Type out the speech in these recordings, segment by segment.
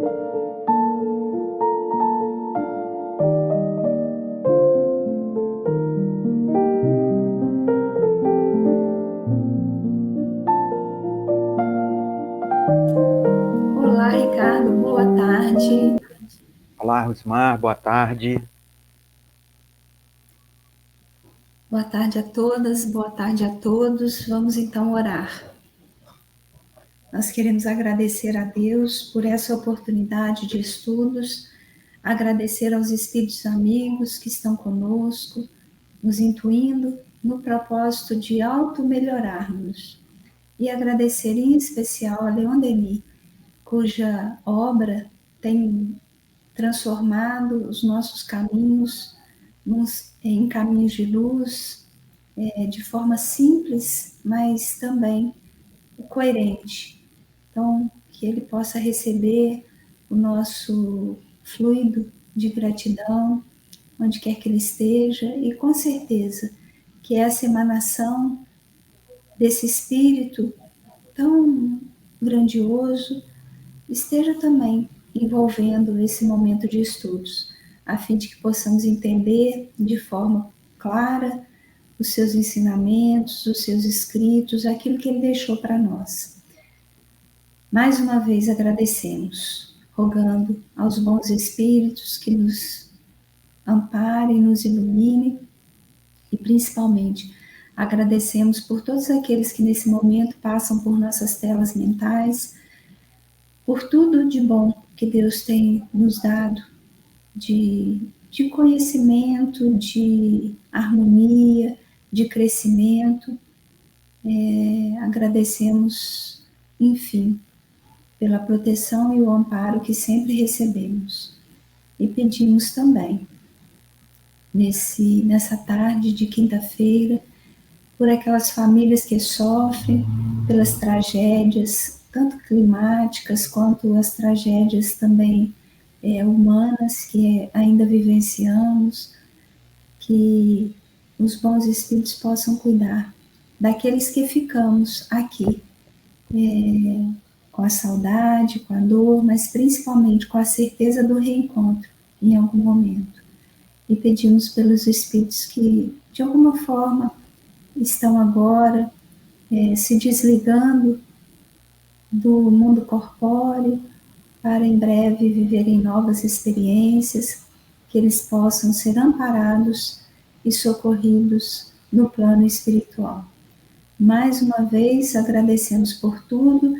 Olá, Ricardo, boa tarde. Olá, Rosmar, boa tarde. Boa tarde a todas, boa tarde a todos. Vamos então orar. Nós queremos agradecer a Deus por essa oportunidade de estudos, agradecer aos espíritos amigos que estão conosco, nos intuindo no propósito de auto-melhorarmos. E agradecer em especial a Leon Denis, cuja obra tem transformado os nossos caminhos em caminhos de luz, de forma simples, mas também coerente. Então, que ele possa receber o nosso fluido de gratidão, onde quer que ele esteja, e com certeza que essa emanação desse espírito tão grandioso esteja também envolvendo esse momento de estudos, a fim de que possamos entender de forma clara os seus ensinamentos, os seus escritos, aquilo que ele deixou para nós. Mais uma vez agradecemos, rogando aos bons espíritos que nos amparem, nos iluminem e principalmente agradecemos por todos aqueles que nesse momento passam por nossas telas mentais, por tudo de bom que Deus tem nos dado, de conhecimento, de harmonia, de crescimento. Agradecemos, enfim, pela proteção e o amparo que sempre recebemos. E pedimos também, nessa tarde de quinta-feira, por aquelas famílias que sofrem, pelas tragédias, tanto climáticas quanto as tragédias também humanas que ainda vivenciamos, que os bons espíritos possam cuidar daqueles que ficamos aqui, com a saudade, com a dor, mas principalmente com a certeza do reencontro em algum momento. E pedimos pelos espíritos que, de alguma forma, estão agora se desligando do mundo corpóreo para em breve viverem novas experiências, que eles possam ser amparados e socorridos no plano espiritual. Mais uma vez agradecemos por tudo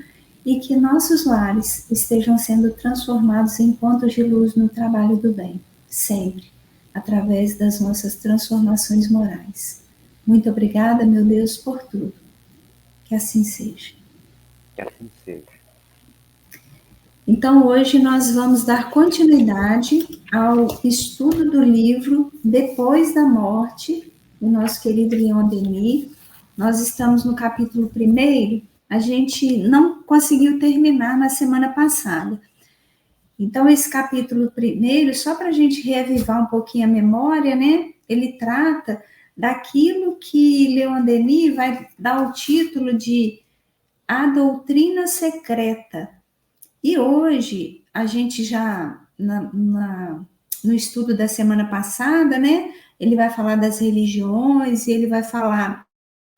e que nossos lares estejam sendo transformados em pontos de luz no trabalho do bem, sempre, através das nossas transformações morais. Muito obrigada, meu Deus, por tudo. Que assim seja. Que assim seja. Então, hoje nós vamos dar continuidade ao estudo do livro Depois da Morte, do nosso querido Leon Denis. Nós estamos no capítulo 1º, a gente não conseguiu terminar na semana passada. Então, esse capítulo 1º, só para a gente reavivar um pouquinho a memória, né? Ele trata daquilo que Leon Denis vai dar o título de A Doutrina Secreta. E hoje, a gente já, no estudo da semana passada, né? Ele vai falar das religiões, e ele vai falar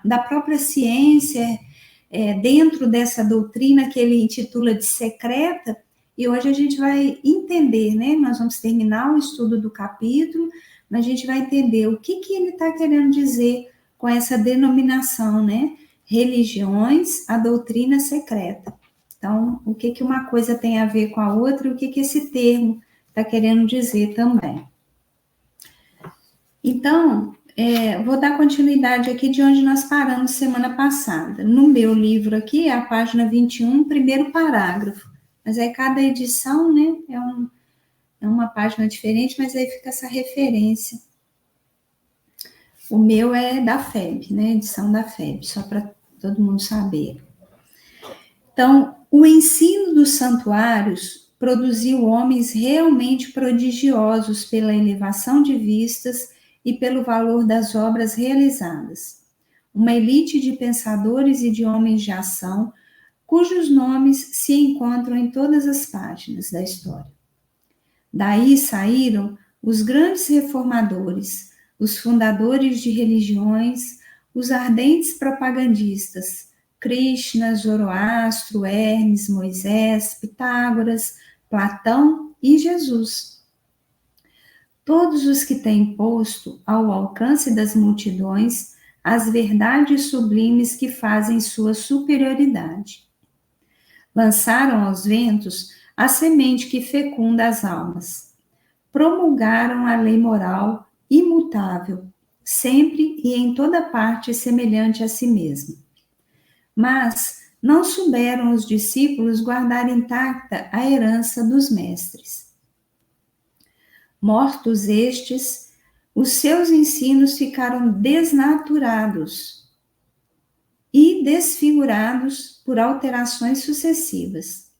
da própria ciência, dentro dessa doutrina que ele intitula de secreta, e hoje a gente vai entender, né? Nós vamos terminar o estudo do capítulo, mas a gente vai entender o que ele está querendo dizer com essa denominação, né? Religiões, a doutrina secreta. Então, o que uma coisa tem a ver com a outra e o que esse termo está querendo dizer também. Então, vou dar continuidade aqui de onde nós paramos semana passada. No meu livro aqui, a página 21, primeiro parágrafo. Mas aí cada edição, né, é uma página diferente, mas aí fica essa referência. O meu é da FEB, né, edição da FEB, só para todo mundo saber. Então, o ensino dos santuários produziu homens realmente prodigiosos pela elevação de vistas e pelo valor das obras realizadas. Uma elite de pensadores e de homens de ação, cujos nomes se encontram em todas as páginas da história. Daí saíram os grandes reformadores, os fundadores de religiões, os ardentes propagandistas, Krishna, Zoroastro, Hermes, Moisés, Pitágoras, Platão e Jesus. Todos os que têm posto ao alcance das multidões as verdades sublimes que fazem sua superioridade. Lançaram aos ventos a semente que fecunda as almas. Promulgaram a lei moral imutável, sempre e em toda parte semelhante a si mesma. Mas não souberam os discípulos guardar intacta a herança dos mestres. Mortos estes, os seus ensinos ficaram desnaturados e desfigurados por alterações sucessivas.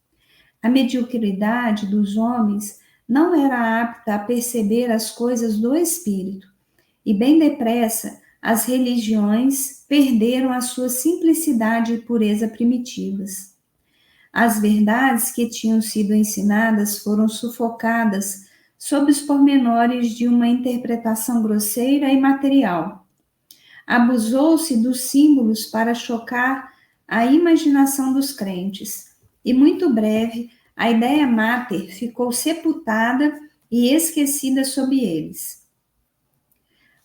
A mediocridade dos homens não era apta a perceber as coisas do espírito, e bem depressa as religiões perderam a sua simplicidade e pureza primitivas. As verdades que tinham sido ensinadas foram sufocadas sob os pormenores de uma interpretação grosseira e material. Abusou-se dos símbolos para chocar a imaginação dos crentes, e muito breve a ideia máter ficou sepultada e esquecida sob eles.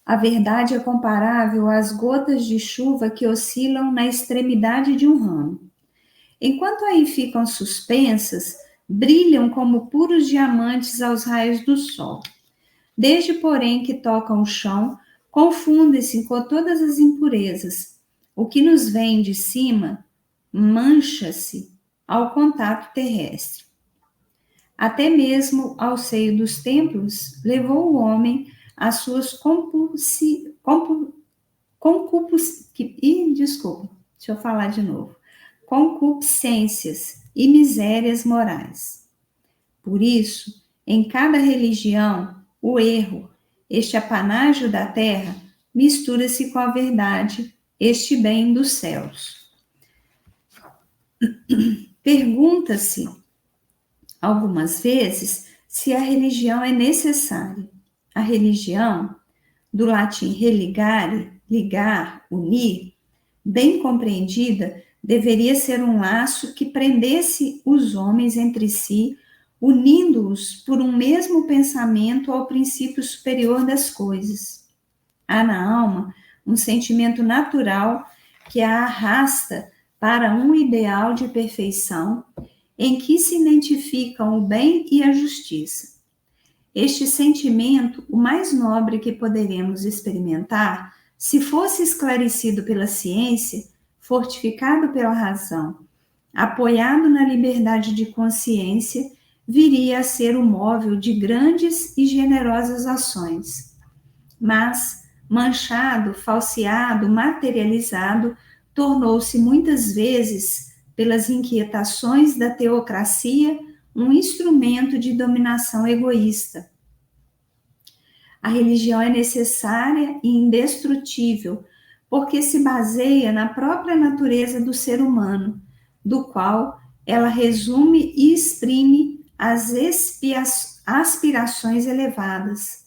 A verdade é comparável às gotas de chuva que oscilam na extremidade de um ramo. Enquanto aí ficam suspensas, brilham como puros diamantes aos raios do sol. Desde, porém, que tocam o chão, confundem-se com todas as impurezas. O que nos vem de cima mancha-se ao contato terrestre. Até mesmo ao seio dos templos levou o homem as suas concupiscências e misérias morais. Por isso, em cada religião, o erro, este apanágio da terra, mistura-se com a verdade, este bem dos céus. Pergunta-se algumas vezes se a religião é necessária. A religião, do latim religare, ligar, unir, bem compreendida, deveria ser um laço que prendesse os homens entre si, unindo-os por um mesmo pensamento ao princípio superior das coisas. Há na alma um sentimento natural que a arrasta para um ideal de perfeição em que se identificam o bem e a justiça. Este sentimento, o mais nobre que poderemos experimentar, se fosse esclarecido pela ciência, fortificado pela razão, apoiado na liberdade de consciência, viria a ser o móvel de grandes e generosas ações. Mas, manchado, falseado, materializado, tornou-se muitas vezes, pelas inquietações da teocracia, um instrumento de dominação egoísta. A religião é necessária e indestrutível, porque se baseia na própria natureza do ser humano, do qual ela resume e exprime as aspirações elevadas.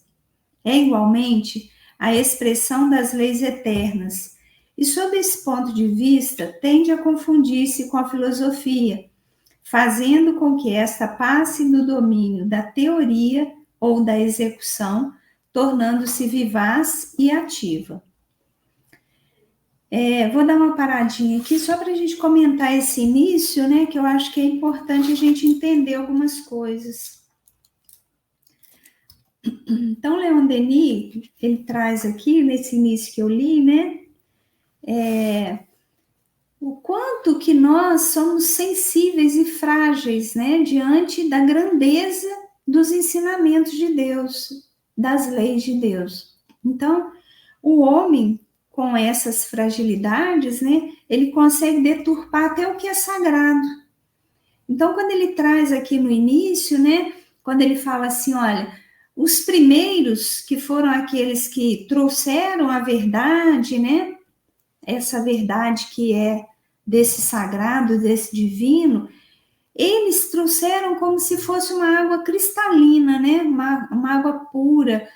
É igualmente a expressão das leis eternas, e sob esse ponto de vista tende a confundir-se com a filosofia, fazendo com que esta passe do domínio da teoria ou da execução, tornando-se vivaz e ativa. Vou dar uma paradinha aqui só para a gente comentar esse início, né, que eu acho que é importante a gente entender algumas coisas. Então, Leon Denis, ele traz aqui, nesse início que eu li, né, o quanto que nós somos sensíveis e frágeis, né, diante da grandeza dos ensinamentos de Deus, das leis de Deus. Então, o homem, com essas fragilidades, né, ele consegue deturpar até o que é sagrado. Então, quando ele traz aqui no início, né, quando ele fala assim, olha, os primeiros que foram aqueles que trouxeram a verdade, né, essa verdade que é desse sagrado, desse divino, eles trouxeram como se fosse uma água cristalina, né? Uma água pura,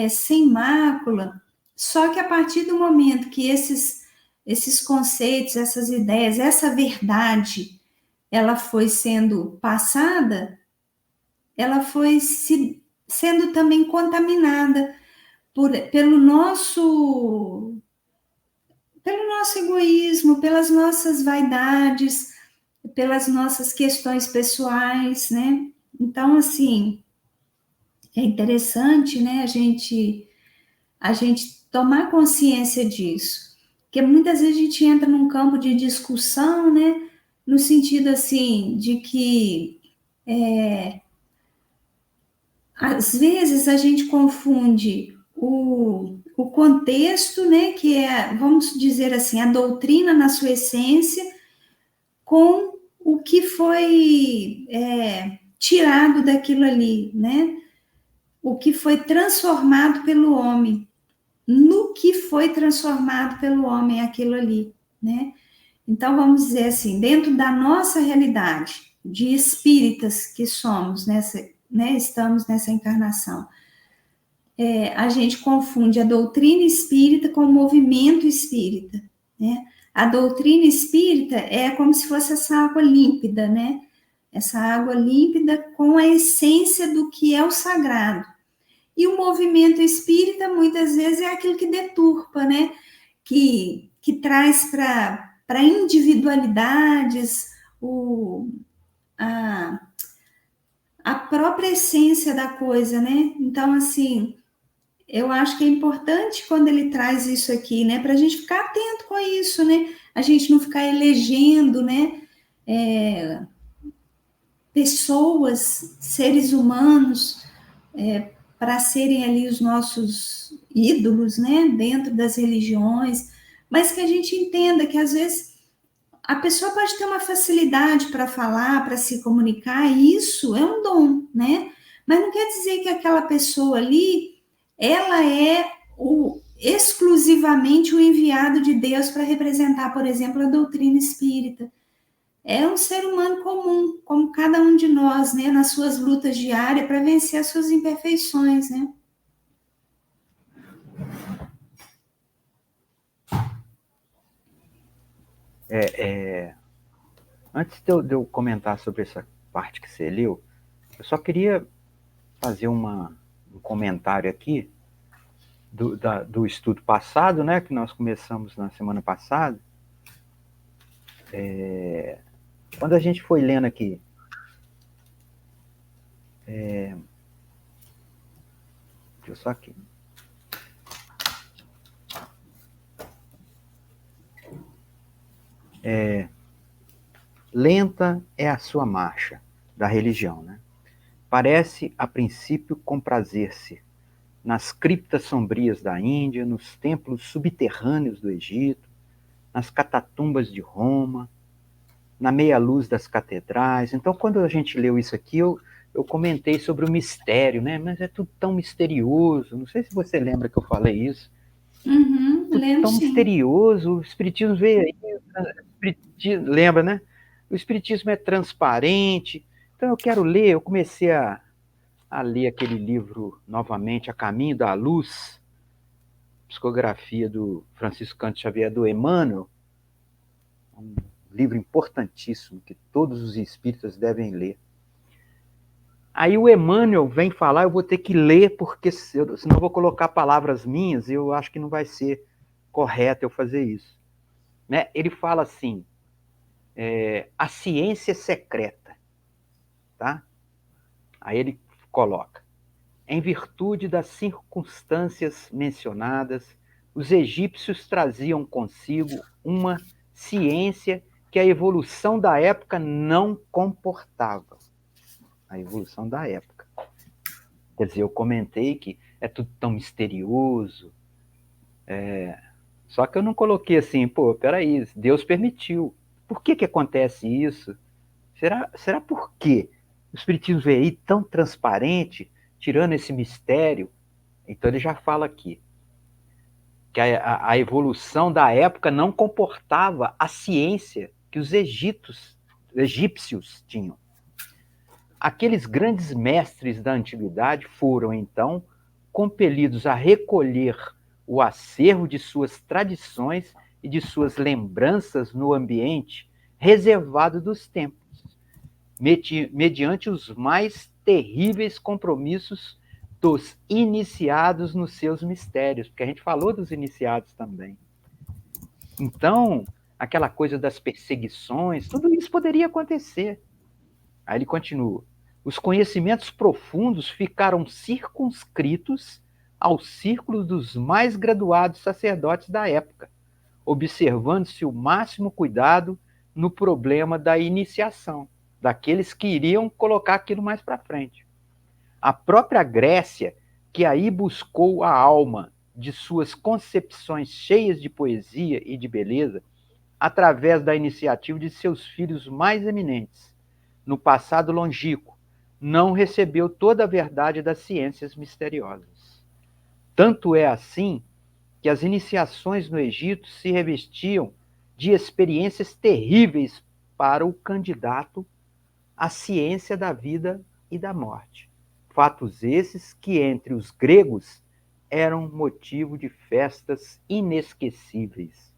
sem mácula. Só que a partir do momento que esses conceitos, essas ideias, essa verdade, ela foi sendo passada, ela foi sendo também contaminada pelo nosso egoísmo, pelas nossas vaidades, pelas nossas questões pessoais, né? Então, assim, é interessante, né, a gente tomar consciência disso, porque muitas vezes a gente entra num campo de discussão, né, no sentido, assim, de que às vezes a gente confunde o contexto, né, que é, vamos dizer assim, a doutrina na sua essência, com o que foi tirado daquilo ali, né? O que foi transformado pelo homem, no que foi transformado pelo homem aquilo ali, né? Então, vamos dizer assim, dentro da nossa realidade de espíritas que somos, estamos nessa encarnação, a gente confunde a doutrina espírita com o movimento espírita, né? A doutrina espírita é como se fosse essa água límpida, né? Essa água límpida com a essência do que é o sagrado. E o movimento espírita, muitas vezes, é aquilo que deturpa, né? Que traz para individualidades a, a própria essência da coisa, né? Então, assim, eu acho que é importante quando ele traz isso aqui, né? Para a gente ficar atento com isso, né? A gente não ficar elegendo, né? Pessoas, seres humanos, para serem ali os nossos ídolos, né? Dentro das religiões, mas que a gente entenda que às vezes a pessoa pode ter uma facilidade para falar, para se comunicar, e isso é um dom, né? Mas não quer dizer que aquela pessoa ali, ela é exclusivamente o enviado de Deus para representar, por exemplo, a doutrina espírita. É um ser humano comum, como cada um de nós, né? Nas suas lutas diárias para vencer as suas imperfeições, né? Antes de eu comentar sobre essa parte que você leu, eu só queria fazer um comentário aqui do estudo passado, né, que nós começamos na semana passada. Quando a gente foi lendo aqui, deixa eu só aqui. Lenta é a sua marcha da religião, né? Parece, a princípio, comprazer-se nas criptas sombrias da Índia, nos templos subterrâneos do Egito, nas catatumbas de Roma, na meia-luz das catedrais. Então, quando a gente leu isso aqui, eu comentei sobre o mistério, né? Mas é tudo tão misterioso. Não sei se você lembra que eu falei isso. Tudo Lembro, tão sim. misterioso. O Espiritismo veio aí. Lembra, né? O Espiritismo é transparente. Então, eu quero ler. Eu comecei a ler aquele livro novamente, A Caminho da Luz, psicografia do Francisco Cândido Xavier, do Emmanuel. Um livro importantíssimo que todos os espíritas devem ler. Aí o Emmanuel vem falar, eu vou ter que ler, porque senão eu vou colocar palavras minhas e eu acho que não vai ser correto eu fazer isso. Né? Ele fala assim, a ciência secreta. Tá? Aí ele coloca, em virtude das circunstâncias mencionadas, os egípcios traziam consigo uma ciência que a evolução da época não comportava. A evolução da época. Quer dizer, eu comentei que é tudo tão misterioso, só que eu não coloquei assim, peraí, Deus permitiu. Por que acontece isso? Será por quê? O Espiritismo veio aí tão transparente, tirando esse mistério. Então ele já fala aqui. que a evolução da época não comportava a ciência que os egípcios tinham. Aqueles grandes mestres da antiguidade foram, então, compelidos a recolher o acervo de suas tradições e de suas lembranças no ambiente reservado dos tempos, mediante os mais terríveis compromissos dos iniciados nos seus mistérios, porque a gente falou dos iniciados também. Então, aquela coisa das perseguições, tudo isso poderia acontecer. Aí ele continua: os conhecimentos profundos ficaram circunscritos ao círculo dos mais graduados sacerdotes da época, observando-se o máximo cuidado no problema da iniciação, daqueles que iriam colocar aquilo mais para frente. A própria Grécia, que aí buscou a alma de suas concepções cheias de poesia e de beleza, através da iniciativa de seus filhos mais eminentes, no passado longínquo, não recebeu toda a verdade das ciências misteriosas. Tanto é assim que as iniciações no Egito se revestiam de experiências terríveis para o candidato à ciência da vida e da morte. Fatos esses que, entre os gregos, eram motivo de festas inesquecíveis.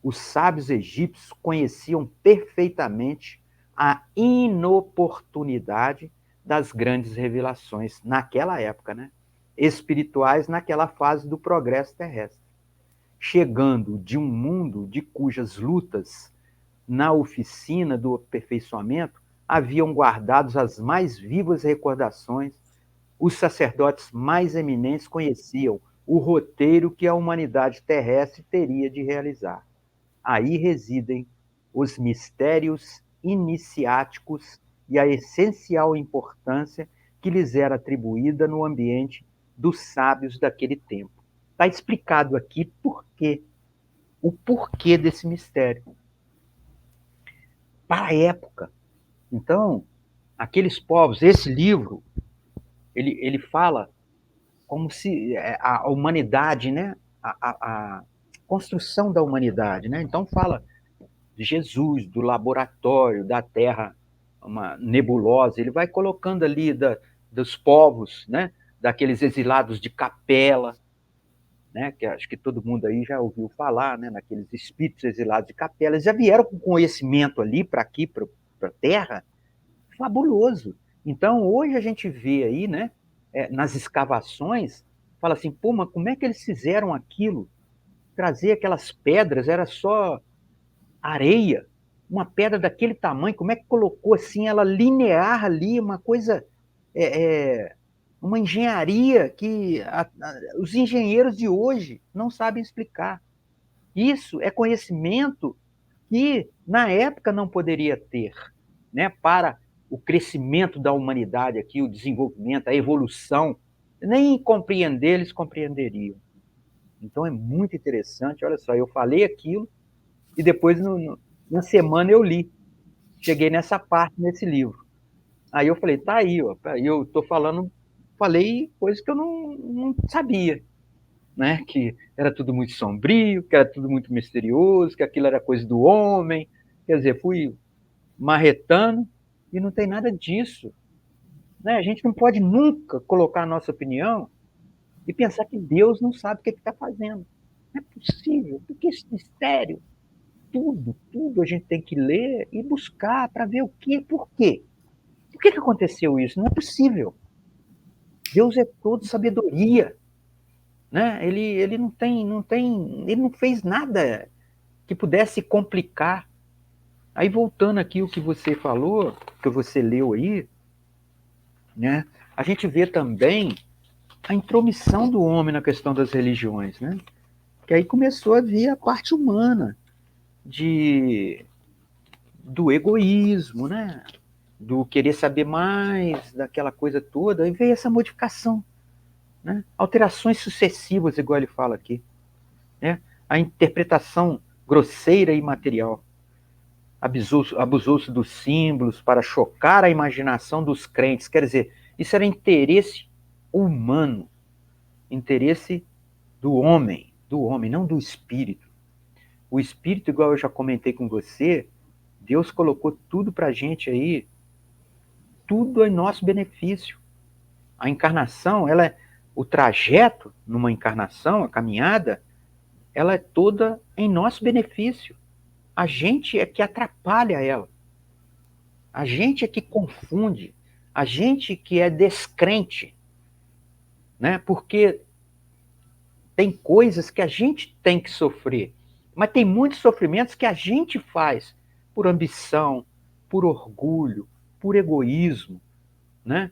Os sábios egípcios conheciam perfeitamente a inoportunidade das grandes revelações naquela época, né? Espirituais naquela fase do progresso terrestre, chegando de um mundo de cujas lutas na oficina do aperfeiçoamento haviam guardados as mais vivas recordações. Os sacerdotes mais eminentes conheciam o roteiro que a humanidade terrestre teria de realizar. Aí residem os mistérios iniciáticos e a essencial importância que lhes era atribuída no ambiente dos sábios daquele tempo. Está explicado aqui por quê, o porquê desse mistério. Para a época. Então, aqueles povos, esse livro, ele fala como se a humanidade, né? A construção da humanidade, né? Então fala de Jesus, do laboratório, da Terra, uma nebulosa, ele vai colocando ali dos povos, né? Daqueles exilados de Capela, né? Que acho que todo mundo aí já ouviu falar, né? Naqueles espíritos exilados de Capela, eles já vieram com conhecimento ali para aqui, para a Terra, fabuloso. Então, hoje a gente vê aí, né? Nas escavações, fala assim, pô, mas como é que eles fizeram aquilo? Trazer aquelas pedras, era só areia, uma pedra daquele tamanho, como é que colocou assim, ela linear ali, uma coisa, uma engenharia que os engenheiros de hoje não sabem explicar. Isso é conhecimento que na época não poderia ter, né, para o crescimento da humanidade aqui, o desenvolvimento, a evolução, nem compreender eles compreenderiam. Então é muito interessante, olha só, eu falei aquilo e depois na semana eu li. Cheguei nessa parte nesse livro. Aí eu falei, tá aí, ó, eu tô falei coisas que eu não sabia, né? Que era tudo muito sombrio, que era tudo muito misterioso, que aquilo era coisa do homem. Quer dizer, fui marretando e não tem nada disso, né? A gente não pode nunca colocar a nossa opinião e pensar que Deus não sabe o que está fazendo. Não é possível, porque esse mistério, tudo a gente tem que ler e buscar para ver o que, por quê. Por que aconteceu isso? Não é possível. Deus é todo sabedoria, né? Ele não fez nada que pudesse complicar. Aí voltando aqui o que você falou, que você leu aí, né? A gente vê também a intromissão do homem na questão das religiões, né? Que aí começou a vir a parte humana do egoísmo, né? Do querer saber mais, daquela coisa toda, e veio essa modificação, né? Alterações sucessivas, igual ele fala aqui, né? A interpretação grosseira e material. Abusou-se dos símbolos para chocar a imaginação dos crentes. Quer dizer, isso era interesse humano, interesse do homem, do homem, não do espírito. O espírito, igual eu já comentei com você, Deus colocou tudo pra gente aí, tudo em nosso benefício. A encarnação, o trajeto numa encarnação, a caminhada, ela é toda em nosso benefício. A gente é que atrapalha ela. A gente é que confunde. A gente que é descrente. Né? Porque tem coisas que a gente tem que sofrer. Mas tem muitos sofrimentos que a gente faz por ambição, por orgulho, por egoísmo. Né?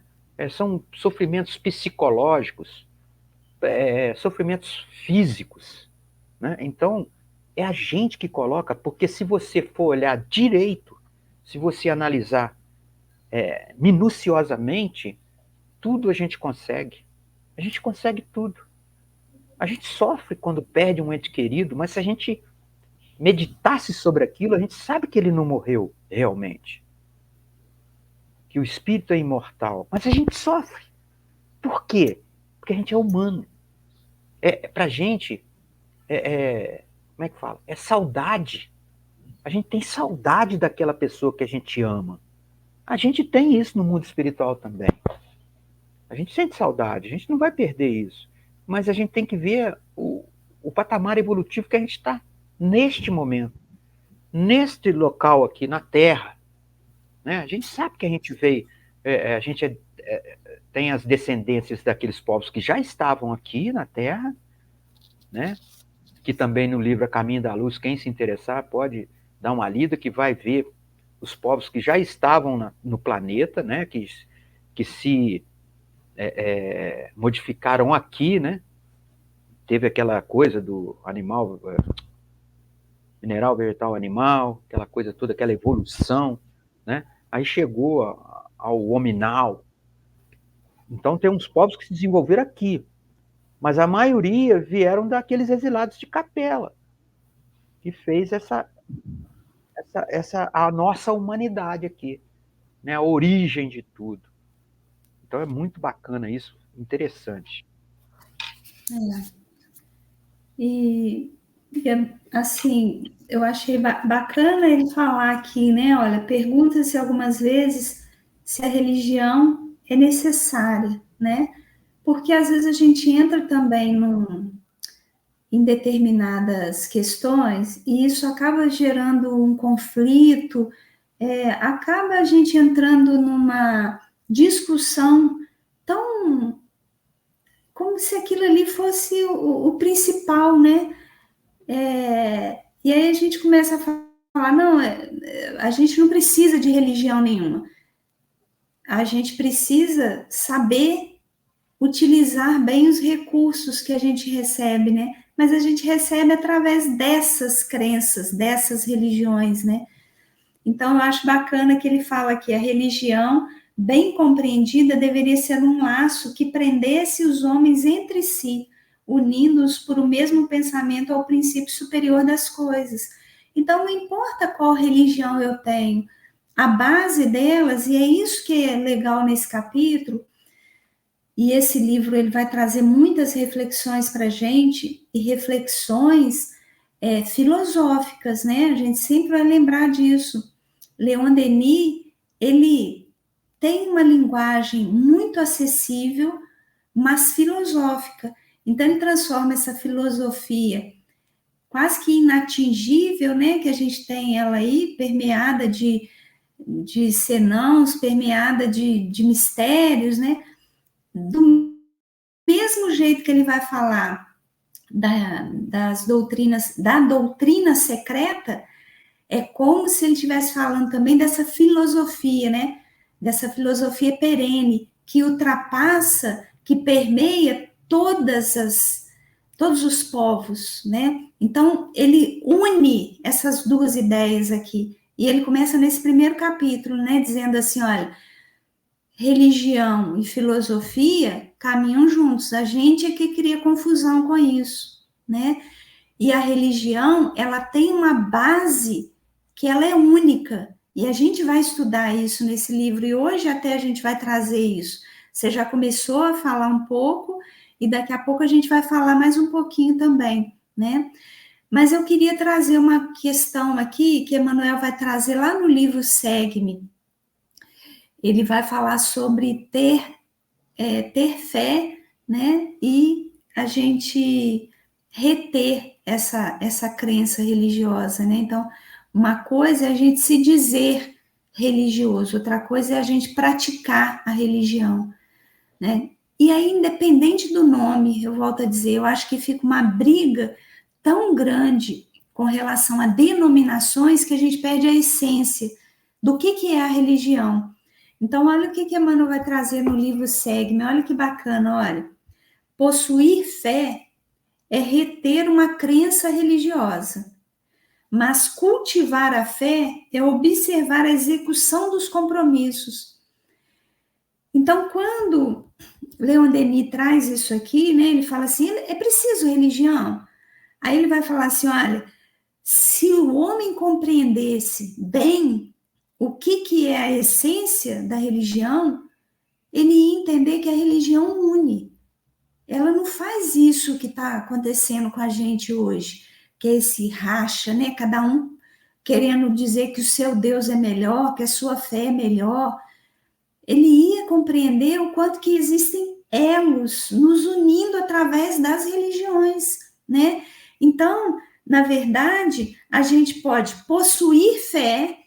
São sofrimentos psicológicos, sofrimentos físicos. Né? Então, é a gente que coloca, porque se você for olhar direito, se você analisar minuciosamente, tudo a gente consegue. A gente consegue tudo. A gente sofre quando perde um ente querido, mas se a gente meditasse sobre aquilo, a gente sabe que ele não morreu realmente. Que o espírito é imortal. Mas a gente sofre. Por quê? Porque a gente é humano. Pra gente, como é que fala? É saudade. A gente tem saudade daquela pessoa que a gente ama. A gente tem isso no mundo espiritual também. A gente sente saudade, a gente não vai perder isso. Mas a gente tem que ver o patamar evolutivo que a gente está neste momento. Neste local aqui, na Terra. Né? A gente sabe que a gente veio, a gente tem as descendências daqueles povos que já estavam aqui na Terra, né? Que também no livro A Caminho da Luz, quem se interessar pode dar uma lida, que vai ver os povos que já estavam no planeta, né? Que se modificaram aqui, né? Teve aquela coisa do animal, mineral, vegetal, animal, aquela coisa toda, aquela evolução, né? Aí chegou ao hominal. Então tem uns povos que se desenvolveram aqui, mas a maioria vieram daqueles exilados de Capela, que fez a nossa humanidade aqui, né? A origem de tudo. Então é muito bacana isso, interessante. E assim, eu achei bacana ele falar aqui, né? Olha, pergunta-se algumas vezes se a religião é necessária, né? Porque às vezes a gente entra também em determinadas questões e isso acaba gerando um conflito, acaba a gente entrando numa discussão tão como se aquilo ali fosse o principal, né? E aí a gente começa a falar, não, a gente não precisa de religião nenhuma. A gente precisa saber utilizar bem os recursos que a gente recebe, né? Mas a gente recebe através dessas crenças, dessas religiões, né? Então, eu acho bacana que ele fala que a religião, bem compreendida, deveria ser um laço que prendesse os homens entre si, unindo-os por o mesmo pensamento ao princípio superior das coisas. Então, não importa qual religião eu tenho, a base delas, e é isso que é legal nesse capítulo, e esse livro ele vai trazer muitas reflexões para a gente, e reflexões filosóficas, né? A gente sempre vai lembrar disso. Leon Denis, ele tem uma linguagem muito acessível, mas filosófica. Então, ele transforma essa filosofia quase que inatingível, né? Que a gente tem ela aí, permeada de senãos, permeada de mistérios, né? Do mesmo jeito que ele vai falar das doutrinas, da doutrina secreta, é como se ele estivesse falando também dessa filosofia, né? Dessa filosofia perene, que ultrapassa, que permeia todos os povos, né? Então, ele une essas duas ideias aqui. E ele começa nesse primeiro capítulo, né? Dizendo assim, olha, religião e filosofia caminham juntos. A gente é que cria confusão com isso, né? E a religião, ela tem uma base que ela é única. E a gente vai estudar isso nesse livro, e hoje até a gente vai trazer isso. Você já começou a falar um pouco, e daqui a pouco a gente vai falar mais um pouquinho também né? Mas eu queria trazer uma questão aqui, que Emmanuel vai trazer lá no livro Segue-me. Ele vai falar sobre ter fé, né? E a gente reter essa crença religiosa, né? Então, uma coisa é a gente se dizer religioso, outra coisa é a gente praticar a religião, né? E aí, independente do nome, eu volto a dizer, eu acho que fica uma briga tão grande com relação a denominações que a gente perde a essência do que é a religião. Então, olha o que Emmanuel vai trazer no livro Segue-me, olha que bacana, olha. Possuir fé é reter uma crença religiosa, mas cultivar a fé é observar a execução dos compromissos. Então, quando Leon Denis traz isso aqui, né, ele fala assim, é preciso religião? Aí ele vai falar assim, olha, se o homem compreendesse bem o que é a essência da religião, ele ia entender que a religião une. Ela não faz isso que está acontecendo com a gente hoje, que é esse racha, né? Cada um querendo dizer que o seu Deus é melhor, que a sua fé é melhor. Ele ia compreender o quanto que existem elos nos unindo através das religiões, né? Então, na verdade, a gente pode possuir fé.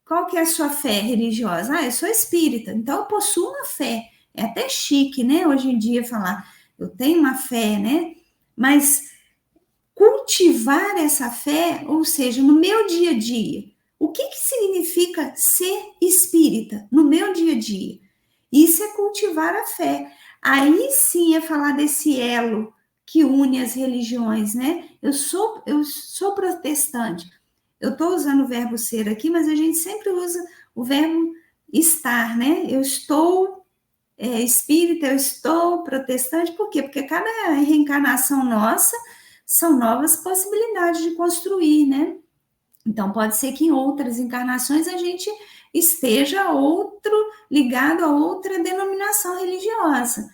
Qual que é a sua fé religiosa? Eu sou espírita, então eu possuo uma fé. É até chique, né? Hoje em dia falar, eu tenho uma fé, né? Mas cultivar essa fé, ou seja, no meu dia a dia, o que significa ser espírita no meu dia a dia? Isso é cultivar a fé. Aí sim é falar desse elo que une as religiões, né? Eu sou protestante. Eu estou usando o verbo ser aqui, mas a gente sempre usa o verbo estar, né? Eu estou espírita, eu estou protestante, por quê? Porque cada reencarnação nossa são novas possibilidades de construir, né? Então, pode ser que em outras encarnações a gente esteja ligado a outra denominação religiosa.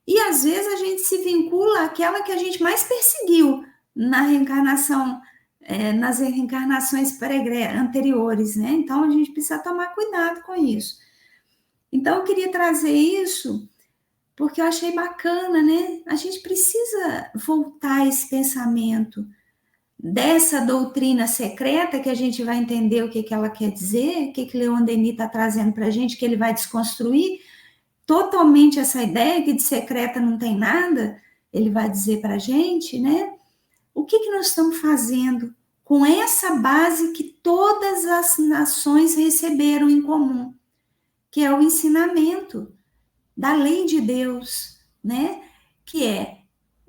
E às vezes a gente se vincula àquela que a gente mais perseguiu na reencarnação, nas reencarnações anteriores, né? Então a gente precisa tomar cuidado com isso. Então eu queria trazer isso porque eu achei bacana, né? A gente precisa voltar a esse pensamento dessa doutrina secreta, que a gente vai entender o que ela quer dizer, o que Leon Denis está trazendo para a gente, que ele vai desconstruir totalmente essa ideia que de secreta não tem nada, ele vai dizer para a gente, né? O que nós estamos fazendo com essa base que todas as nações receberam em comum, que é o ensinamento da lei de Deus, né? Que é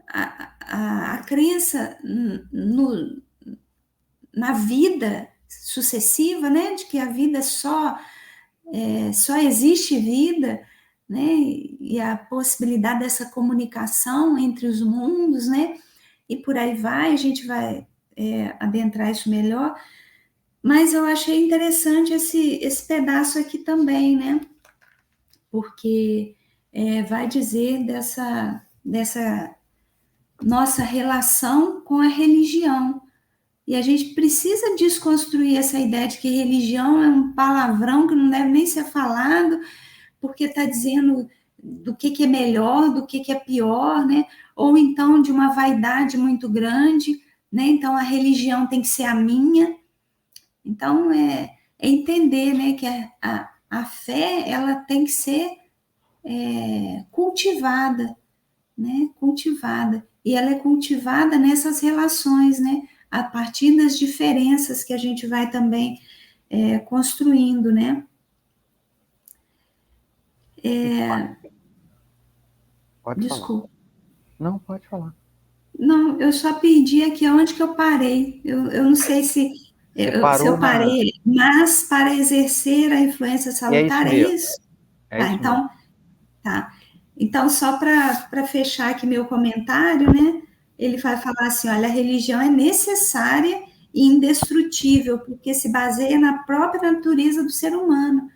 a crença na vida sucessiva, né? De que a vida só existe vida, né? E a possibilidade dessa comunicação entre os mundos, né? E por aí vai, a gente vai adentrar isso melhor. Mas eu achei interessante esse pedaço aqui também, né? Porque vai dizer dessa nossa relação com a religião. E a gente precisa desconstruir essa ideia de que religião é um palavrão que não deve nem ser falado, porque está dizendo do que é melhor, do que é pior, né? Ou então de uma vaidade muito grande, né? Então a religião tem que ser a minha. Então é entender, né, que a fé ela tem que ser cultivada, né? Cultivada. E ela é cultivada nessas relações, né? A partir das diferenças que a gente vai também construindo, né? Pode Desculpa. falar. Não, pode falar. Não, eu só perdi aqui onde que eu parei. Eu não sei se eu parei, mas para exercer a influência salutar, é isso? É isso Então, mesmo. tá. Então, só para fechar aqui meu comentário, né? Ele vai falar assim: olha, a religião é necessária e indestrutível, porque se baseia na própria natureza do ser humano.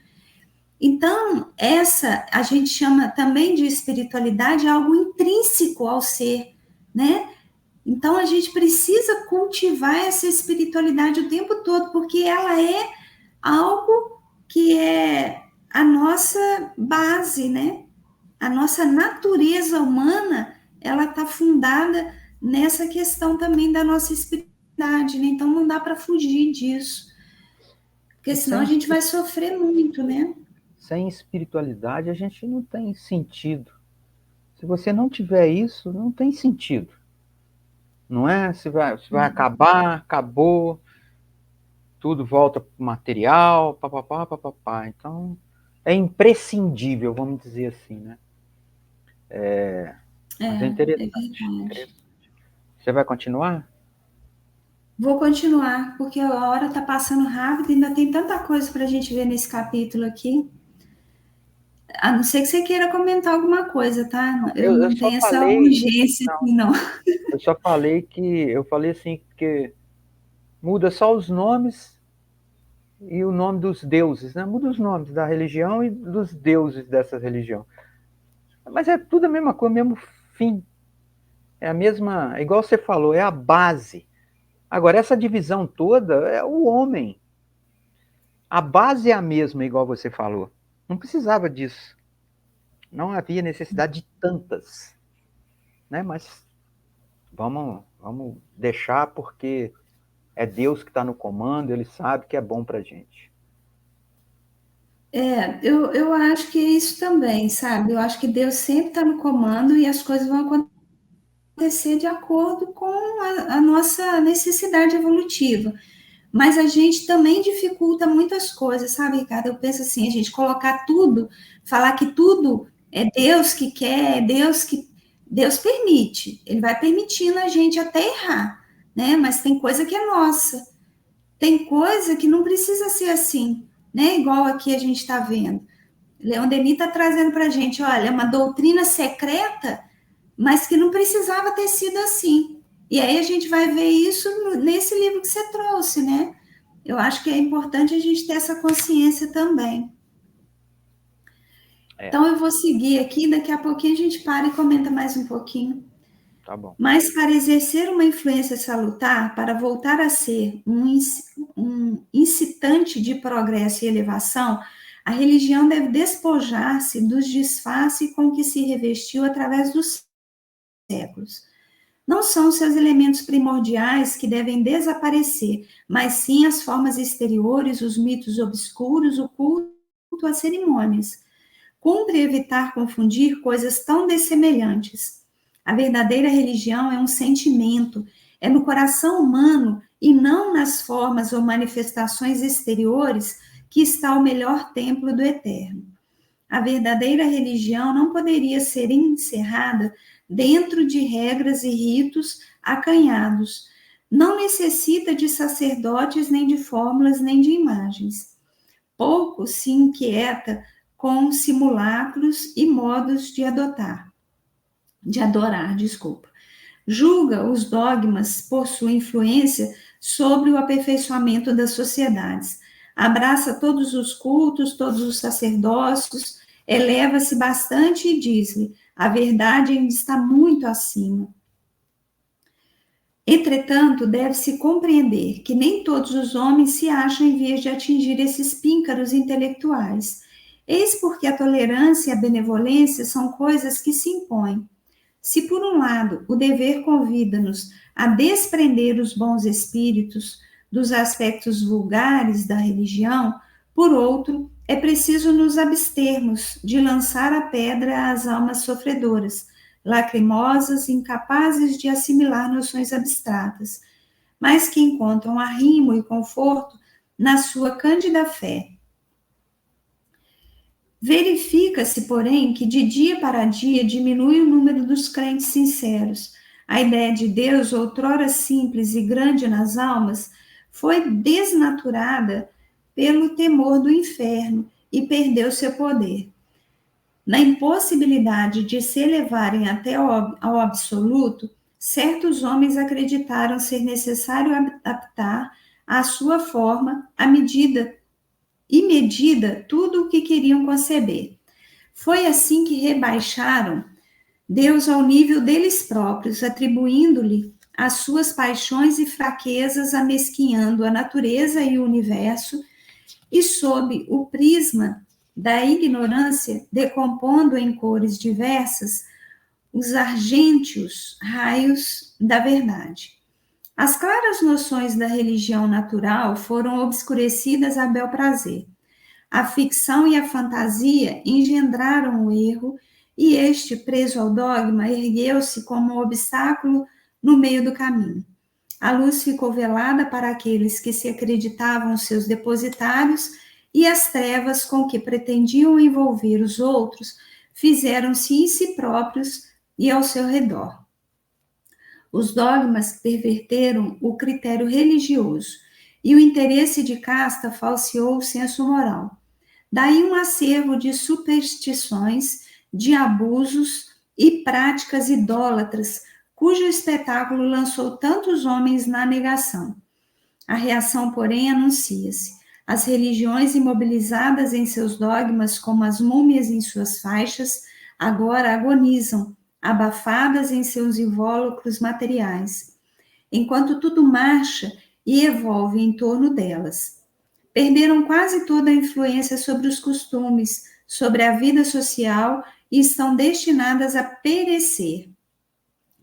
Então, essa a gente chama também de espiritualidade algo intrínseco ao ser, né? Então, a gente precisa cultivar essa espiritualidade o tempo todo, porque ela é algo que é a nossa base, né? A nossa natureza humana, ela está fundada nessa questão também da nossa espiritualidade, né? Então, não dá para fugir disso, porque E senão a gente vai sofrer muito, né? sem espiritualidade, a gente não tem sentido. Se você não tiver isso, não tem sentido. Não é? Se vai acabar, acabou, tudo volta para o material, papapá, papapá. Então, é imprescindível, vamos dizer assim, né? Mas é É interessante. verdade. Você vai continuar? Vou continuar, porque a hora está passando rápido e ainda tem tanta coisa para a gente ver nesse capítulo aqui. A não ser que você queira comentar alguma coisa, tá? Eu Eu não só tenho essa falei, urgência não, assim, não. eu só falei que, eu falei assim, que muda só os nomes e o nome dos deuses, né? Muda os nomes da religião e dos deuses dessa religião. Mas é tudo a mesma coisa, o mesmo fim. É a mesma, igual você falou, é a base. Agora, essa divisão toda é o homem. A base é a mesma, igual você falou. Não precisava disso. Não havia necessidade de tantas, né? Mas vamos deixar porque é Deus que está no comando, ele sabe que é bom para a gente. Eu acho que é isso também, sabe? Eu acho que Deus sempre está no comando e as coisas vão acontecer de acordo com a nossa necessidade evolutiva. Mas a gente também dificulta muitas coisas, sabe, Ricardo? Eu penso assim, a gente colocar tudo, falar que tudo é Deus que quer, é Deus que Deus permite. Ele vai permitindo a gente até errar, né? Mas tem coisa que é nossa. Tem coisa que não precisa ser assim, né? Igual aqui a gente está vendo. Leon Denis está trazendo para a gente, olha, uma doutrina secreta, mas que não precisava ter sido assim. E aí a gente vai ver isso nesse livro que você trouxe, né? Eu acho que é importante a gente ter essa consciência também. É, Então eu vou seguir aqui, daqui a pouquinho a gente para e comenta mais um pouquinho. tá bom. Mas para exercer uma influência salutar, para voltar a ser um incitante de progresso e elevação, a religião deve despojar-se dos disfarces com que se revestiu através dos séculos. Não são seus elementos primordiais que devem desaparecer, mas sim as formas exteriores, os mitos obscuros, o culto às cerimônias. Cumpre evitar confundir coisas tão dessemelhantes. A verdadeira religião é um sentimento, é no coração humano e não nas formas ou manifestações exteriores que está o melhor templo do eterno. A verdadeira religião não poderia ser encerrada dentro de regras e ritos acanhados. Não necessita de sacerdotes, nem de fórmulas, nem de imagens. Pouco se inquieta com simulacros e modos de adorar, desculpa. Julga os dogmas por sua influência sobre o aperfeiçoamento das sociedades. Abraça todos os cultos, todos os sacerdócios, eleva-se bastante e diz-lhe: a verdade ainda está muito acima. Entretanto, deve-se compreender que nem todos os homens se acham em vias de atingir esses píncaros intelectuais. Eis porque a tolerância e a benevolência são coisas que se impõem. Se, por um lado, o dever convida-nos a desprender os bons espíritos dos aspectos vulgares da religião, por outro, é preciso nos abstermos de lançar a pedra às almas sofredoras, lacrimosas, incapazes de assimilar noções abstratas, mas que encontram arrimo e conforto na sua cândida fé. Verifica-se, porém, que de dia para dia diminui o número dos crentes sinceros. A ideia de Deus, outrora simples e grande nas almas, foi desnaturada pelo temor do inferno e perdeu seu poder. Na impossibilidade de se elevarem até ao absoluto, certos homens acreditaram ser necessário adaptar à sua forma, à medida e medida tudo o que queriam conceber. Foi assim que rebaixaram Deus ao nível deles próprios, atribuindo-lhe as suas paixões e fraquezas, amesquinhando a natureza e o universo, e sob o prisma da ignorância, decompondo em cores diversas os argênteos raios da verdade. As claras noções da religião natural foram obscurecidas a bel prazer. A ficção e a fantasia engendraram o erro, e este, preso ao dogma, ergueu-se como um obstáculo no meio do caminho. A luz ficou velada para aqueles que se acreditavam seus depositários, e as trevas com que pretendiam envolver os outros fizeram-se em si próprios e ao seu redor. Os dogmas perverteram o critério religioso, e o interesse de casta falseou o senso moral. Daí um acervo de superstições, de abusos e práticas idólatras, cujo espetáculo lançou tantos homens na negação. A reação, porém, anuncia-se. As religiões imobilizadas em seus dogmas, como as múmias em suas faixas, agora agonizam, abafadas em seus invólucros materiais, enquanto tudo marcha e evolve em torno delas. Perderam quase toda a influência sobre os costumes, sobre a vida social, e estão destinadas a perecer.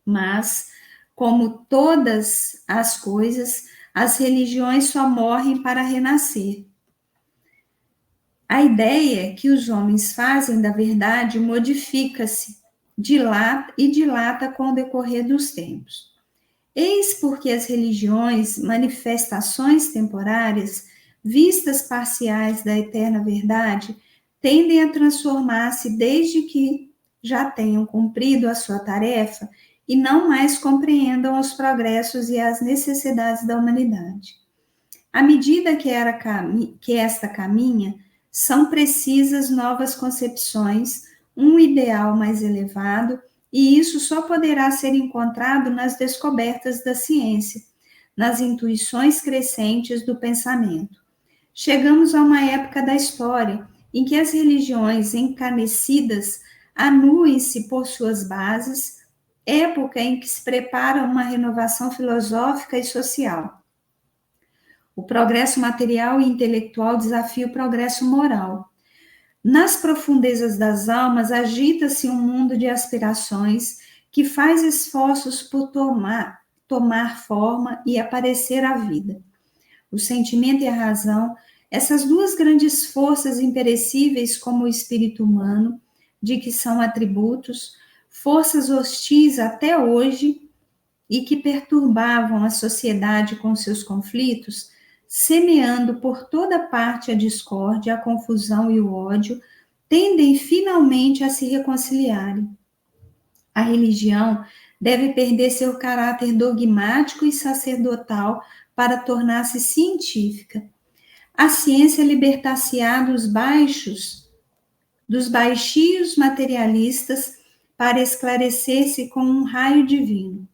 Mas, como todas as coisas, as religiões só morrem para renascer. A ideia que os homens fazem da verdade modifica-se, dilata com o decorrer dos tempos. Eis porque as religiões, manifestações temporárias, vistas parciais da eterna verdade, tendem a transformar-se desde que já tenham cumprido a sua tarefa e não mais compreendam os progressos e as necessidades da humanidade. À medida que esta caminha, são precisas novas concepções, um ideal mais elevado, e isso só poderá ser encontrado nas descobertas da ciência, nas intuições crescentes do pensamento. Chegamos a uma época da história em que as religiões encanecidas anuem-se por suas bases, época em que se prepara uma renovação filosófica e social. O progresso material e intelectual desafia o progresso moral. Nas profundezas das almas agita-se um mundo de aspirações que faz esforços por tomar forma e aparecer à vida. O sentimento e a razão, essas duas grandes forças imperecíveis como o espírito humano, de que são atributos, forças hostis até hoje e que perturbavam a sociedade com seus conflitos, semeando por toda parte a discórdia, a confusão e o ódio, tendem finalmente a se reconciliarem. A religião deve perder seu caráter dogmático e sacerdotal para tornar-se científica. A ciência libertar-se-á dos baixios materialistas para esclarecer-se com um raio divino.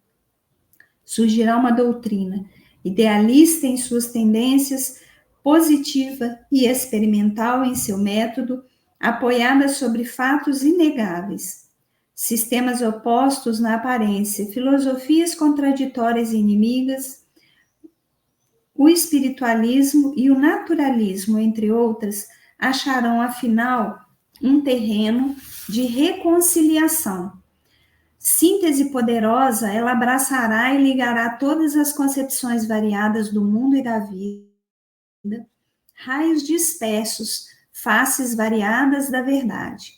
Surgirá uma doutrina idealista em suas tendências, positiva e experimental em seu método, apoiada sobre fatos inegáveis. Sistemas opostos na aparência, filosofias contraditórias e inimigas, o espiritualismo e o naturalismo, entre outras, acharão, afinal, um terreno de reconciliação. Síntese poderosa, ela abraçará e ligará todas as concepções variadas do mundo e da vida, raios dispersos, faces variadas da verdade.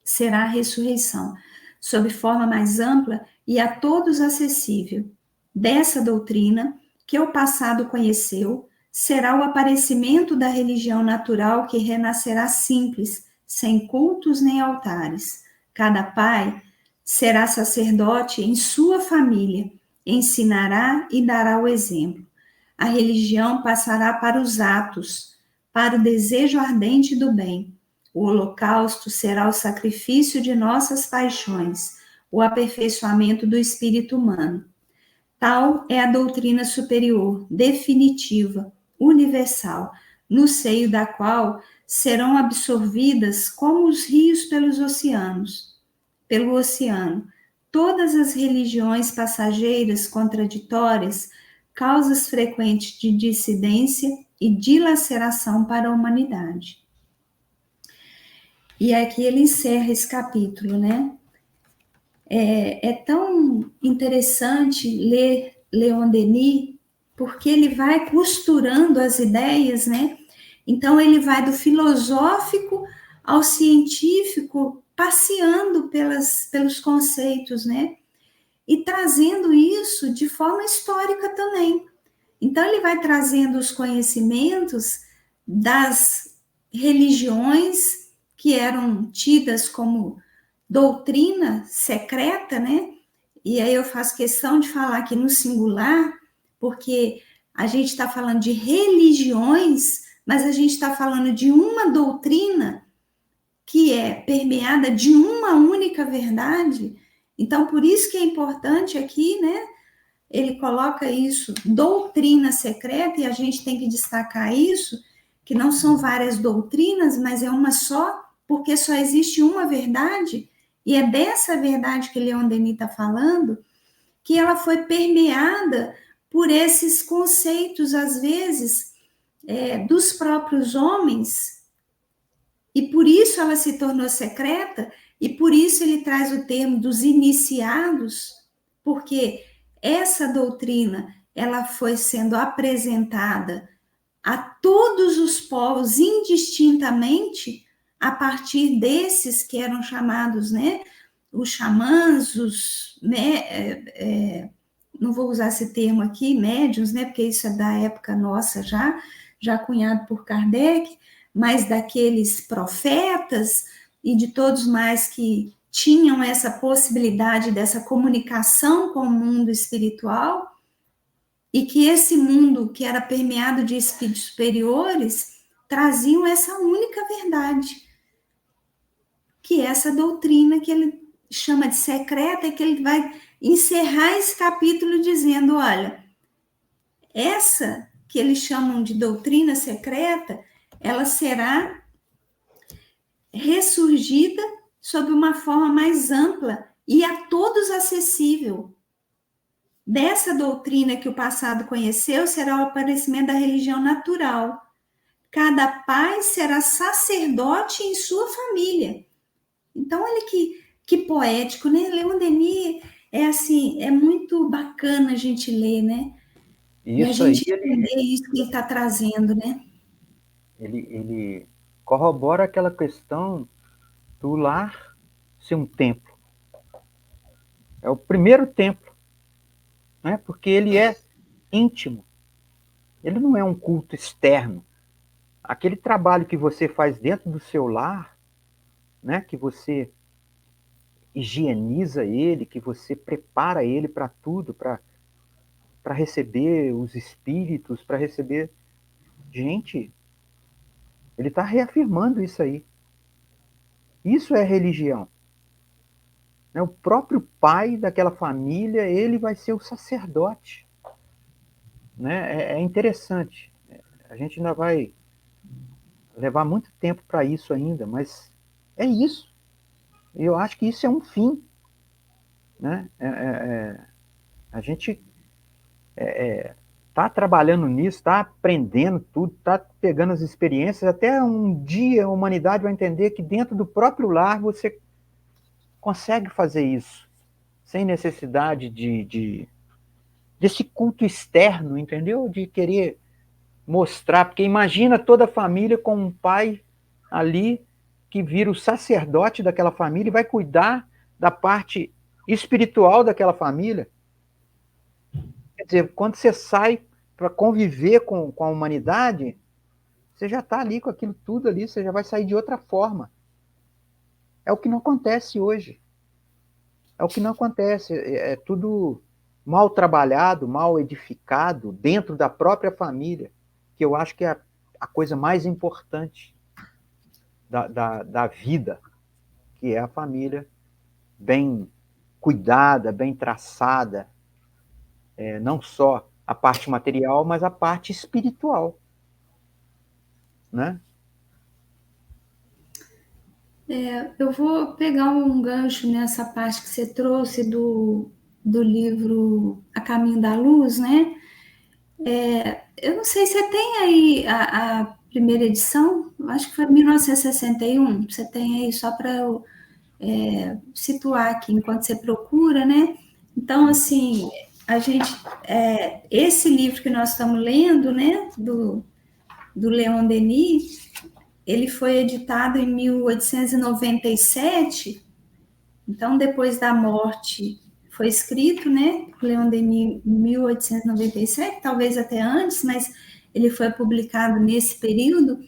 Será a ressurreição, sob forma mais ampla e a todos acessível. Dessa doutrina, que o passado conheceu, será o aparecimento da religião natural que renascerá simples, sem cultos nem altares. Cada pai será sacerdote em sua família, ensinará e dará o exemplo. A religião passará para os atos, para o desejo ardente do bem. O holocausto será o sacrifício de nossas paixões, o aperfeiçoamento do espírito humano. Tal é a doutrina superior, definitiva, universal, no seio da qual serão absorvidas como os rios pelo oceano, todas as religiões passageiras, contraditórias, causas frequentes de dissidência e dilaceração para a humanidade. E aqui ele encerra esse capítulo, né? É tão interessante ler Leon Denis, porque ele vai costurando as ideias, né? Então, ele vai do filosófico ao científico, passeando pelos conceitos, né? E trazendo isso de forma histórica também. Então, ele vai trazendo os conhecimentos das religiões que eram tidas como doutrina secreta, né? E aí eu faço questão de falar aqui no singular, porque a gente está falando de religiões, mas a gente está falando de uma doutrina que é permeada de uma única verdade. Então, por isso que é importante aqui, né? Ele coloca isso, doutrina secreta, e a gente tem que destacar isso, que não são várias doutrinas, mas é uma só, porque só existe uma verdade, e é dessa verdade que Leon Denis está falando, que ela foi permeada por esses conceitos, às vezes, dos próprios homens, e por isso ela se tornou secreta, e por isso ele traz o termo dos iniciados, porque essa doutrina ela foi sendo apresentada a todos os povos indistintamente a partir desses que eram chamados, né, os xamãs, não vou usar esse termo aqui, médiuns, né, porque isso é da época nossa já cunhado por Kardec, mas daqueles profetas e de todos mais que tinham essa possibilidade dessa comunicação com o mundo espiritual, e que esse mundo que era permeado de espíritos superiores traziam essa única verdade, que é essa doutrina que ele chama de secreta, e que ele vai encerrar esse capítulo dizendo, olha, essa que eles chamam de doutrina secreta, ela será ressurgida sob uma forma mais ampla e a todos acessível. Dessa doutrina que o passado conheceu será o aparecimento da religião natural. Cada pai será sacerdote em sua família. Então, olha que poético, né? Leon Denis é assim, é muito bacana a gente ler, né? E a Isso aí, gente entender isso que ele está trazendo, né? ele corrobora aquela questão do lar ser um templo. É o primeiro templo, né? Porque ele é íntimo. Ele não é um culto externo. Aquele trabalho que você faz dentro do seu lar, né? Que você higieniza ele, que você prepara ele para tudo, para receber os espíritos, para receber. Gente, ele está reafirmando isso aí. Isso é religião. Né? O próprio pai daquela família, ele vai ser o sacerdote. Né? É interessante. A gente ainda vai levar muito tempo para isso ainda, mas é isso. Eu acho que isso é um fim. Né? A gente está trabalhando nisso, está aprendendo tudo, está pegando as experiências. Até um dia a humanidade vai entender que dentro do próprio lar você consegue fazer isso, sem necessidade desse culto externo, entendeu? De querer mostrar, porque imagina toda a família com um pai ali que vira o sacerdote daquela família e vai cuidar da parte espiritual daquela família. Quer dizer, quando você sai para conviver com a humanidade, você já está ali com aquilo tudo ali, você já vai sair de outra forma. É o que não acontece hoje. É o que não acontece. É tudo mal trabalhado, mal edificado dentro da própria família, que eu acho que é a coisa mais importante da vida, que é a família bem cuidada, bem traçada, não só a parte material, mas a parte espiritual, né? Eu vou pegar um gancho nessa parte que você trouxe do livro A Caminho da Luz, né? Eu não sei, você tem aí a primeira edição? Acho que foi 1961. Você tem aí só para eu situar aqui enquanto você procura, né? Então, assim, a gente, esse livro que nós estamos lendo, né, do Leon Denis, ele foi editado em 1897. Então, depois da morte, foi escrito, né, Leon Denis, em 1897, talvez até antes, mas ele foi publicado nesse período.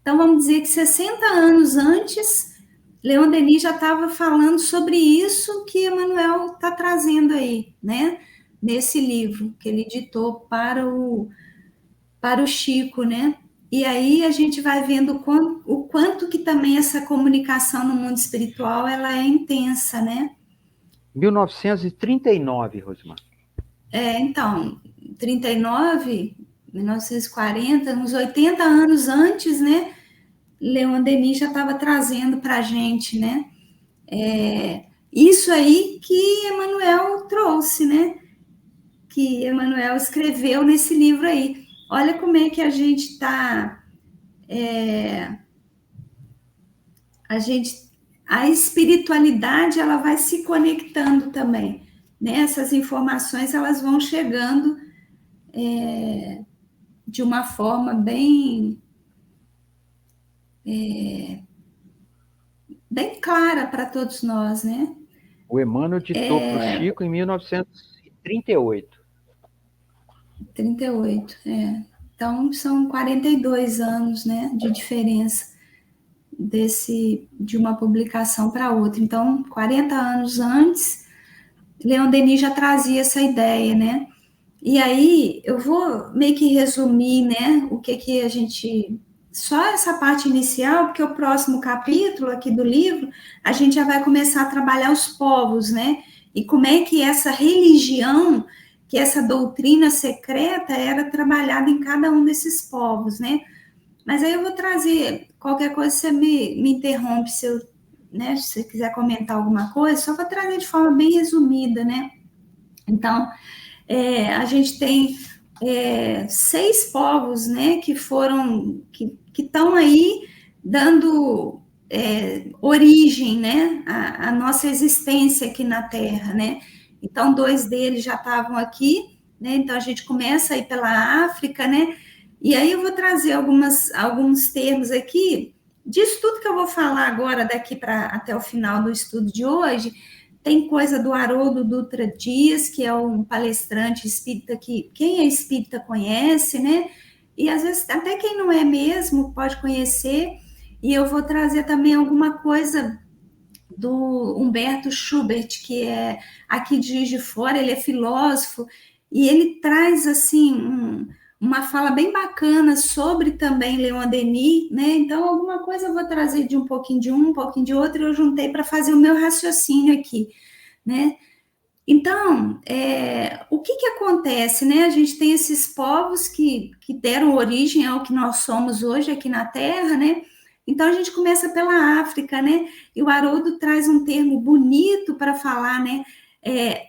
Então, vamos dizer que 60 anos antes, Leon Denis já estava falando sobre isso que Emmanuel está trazendo aí, né, nesse livro que ele ditou para o Chico, né? E aí a gente vai vendo o quanto que também essa comunicação no mundo espiritual ela é intensa, né? 1939, Rosimar. Então, 39, 1940, uns 80 anos antes, né? Leon Denis já estava trazendo para a gente, né? Isso aí que Emmanuel trouxe, né? Que Emmanuel escreveu nesse livro aí. Olha como é que a gente está. A gente, a espiritualidade ela vai se conectando também, né? Essas informações elas vão chegando de uma forma bem clara para todos nós, né? O Emmanuel ditou para o Chico em 1938. 38, Então, são 42 anos, né, de diferença de uma publicação para outra. Então, 40 anos antes, Leon Denis já trazia essa ideia, né? E aí, eu vou meio que resumir, né, o que a gente... Só essa parte inicial, porque o próximo capítulo aqui do livro, a gente já vai começar a trabalhar os povos, né? E como é que essa religião, que essa doutrina secreta era trabalhada em cada um desses povos, né? Mas aí eu vou trazer, qualquer coisa você me interrompe se eu, né, se você quiser comentar alguma coisa, só vou trazer de forma bem resumida, né? Então, a gente tem 6 povos, né, que foram, que estão aí dando origem, né, à nossa existência aqui na Terra, né? Então, 2 deles já estavam aqui, né? Então, a gente começa aí pela África, né? E aí eu vou trazer alguns termos aqui, disso tudo que eu vou falar agora, daqui para até o final do estudo de hoje. Tem coisa do Haroldo Dutra Dias, que é um palestrante espírita que quem é espírita conhece, né? E às vezes até quem não é mesmo pode conhecer. E eu vou trazer também alguma coisa do Humberto Schubert, que é aqui de Juiz de Fora, ele é filósofo, e ele traz assim uma fala bem bacana sobre também Leon Denis, né? Então, alguma coisa eu vou trazer de um pouquinho de outro, e eu juntei para fazer o meu raciocínio aqui, né? Então, o que acontece, né? A gente tem esses povos que deram origem ao que nós somos hoje aqui na Terra, né? Então, a gente começa pela África, né? E o Haroldo traz um termo bonito para falar, né?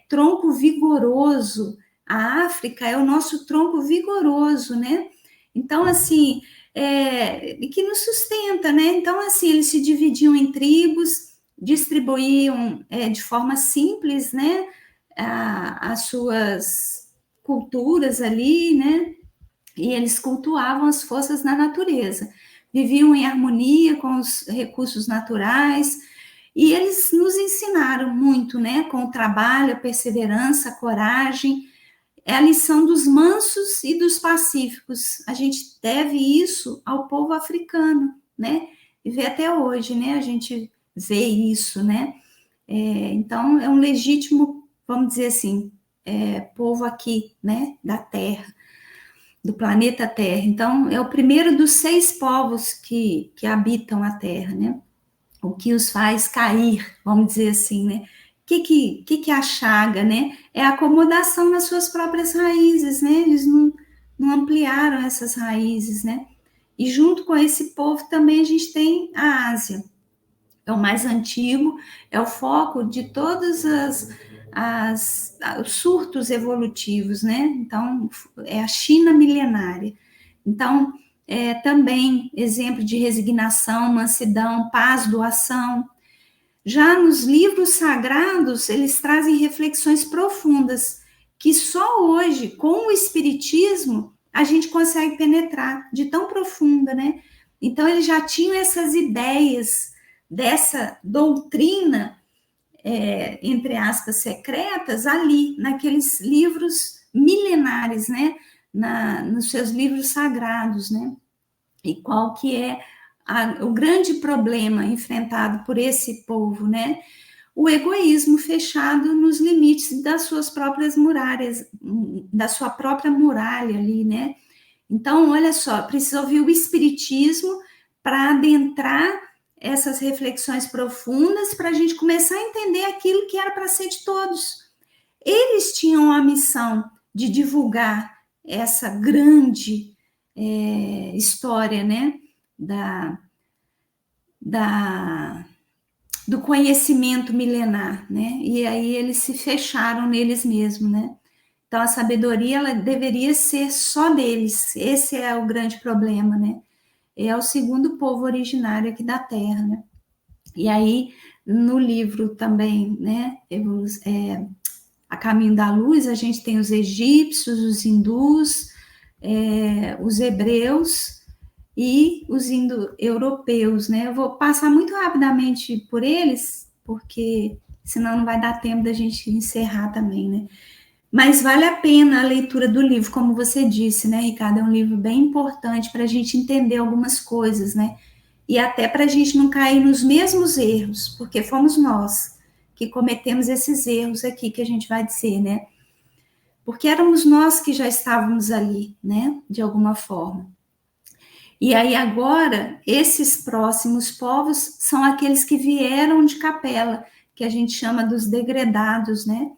Tronco vigoroso. A África é o nosso tronco vigoroso, né? Então, assim, que nos sustenta, né? Então, assim, eles se dividiam em tribos, distribuíam de forma simples, né? As suas culturas ali, né? E eles cultuavam as forças da natureza, viviam em harmonia com os recursos naturais, e eles nos ensinaram muito, né? Com o trabalho, a perseverança, a coragem, é a lição dos mansos e dos pacíficos. A gente deve isso ao povo africano, né? E vê até hoje, né? A gente vê isso, né? Então, é um legítimo, vamos dizer assim, povo aqui, né, da Terra, do planeta Terra. Então, é o primeiro dos 6 povos que habitam a Terra, né? O que os faz cair, vamos dizer assim, né? O que é a chaga, né? É a acomodação nas suas próprias raízes, né? Eles não ampliaram essas raízes, né? E junto com esse povo também a gente tem a Ásia. é o mais antigo, é o foco de todos os surtos evolutivos, né? Então, é a China milenária. Então, é também exemplo de resignação, mansidão, paz, doação. Já nos livros sagrados, eles trazem reflexões profundas que só hoje, com o Espiritismo, a gente consegue penetrar, de tão profunda, né? Então, eles já tinham essas ideias dessa doutrina, entre aspas, secretas, ali, naqueles livros milenares, né? Nos seus livros sagrados, né? E qual que é o grande problema enfrentado por esse povo, né? O egoísmo fechado nos limites das suas próprias muralhas, da sua própria muralha ali, né? Então, olha só, precisa ouvir o Espiritismo para adentrar essas reflexões profundas, para a gente começar a entender aquilo que era para ser de todos. Eles tinham a missão de divulgar essa grande história, né? Do conhecimento milenar, né? E aí eles se fecharam neles mesmos, né? Então a sabedoria ela deveria ser só deles. Esse é o grande problema, né? É o segundo povo originário aqui da Terra, né? E aí no livro também, né? A Caminho da Luz, a gente tem os egípcios, os hindus, os hebreus e os indo-europeus, né? Eu vou passar muito rapidamente por eles, porque senão não vai dar tempo da gente encerrar também, né? Mas vale a pena a leitura do livro, como você disse, né, Ricardo? É um livro bem importante para a gente entender algumas coisas, né? E até para a gente não cair nos mesmos erros, porque fomos nós que cometemos esses erros aqui que a gente vai dizer, né? Porque éramos nós que já estávamos ali, né? De alguma forma. E aí agora, esses próximos povos são aqueles que vieram de Capela, que a gente chama dos degredados, né?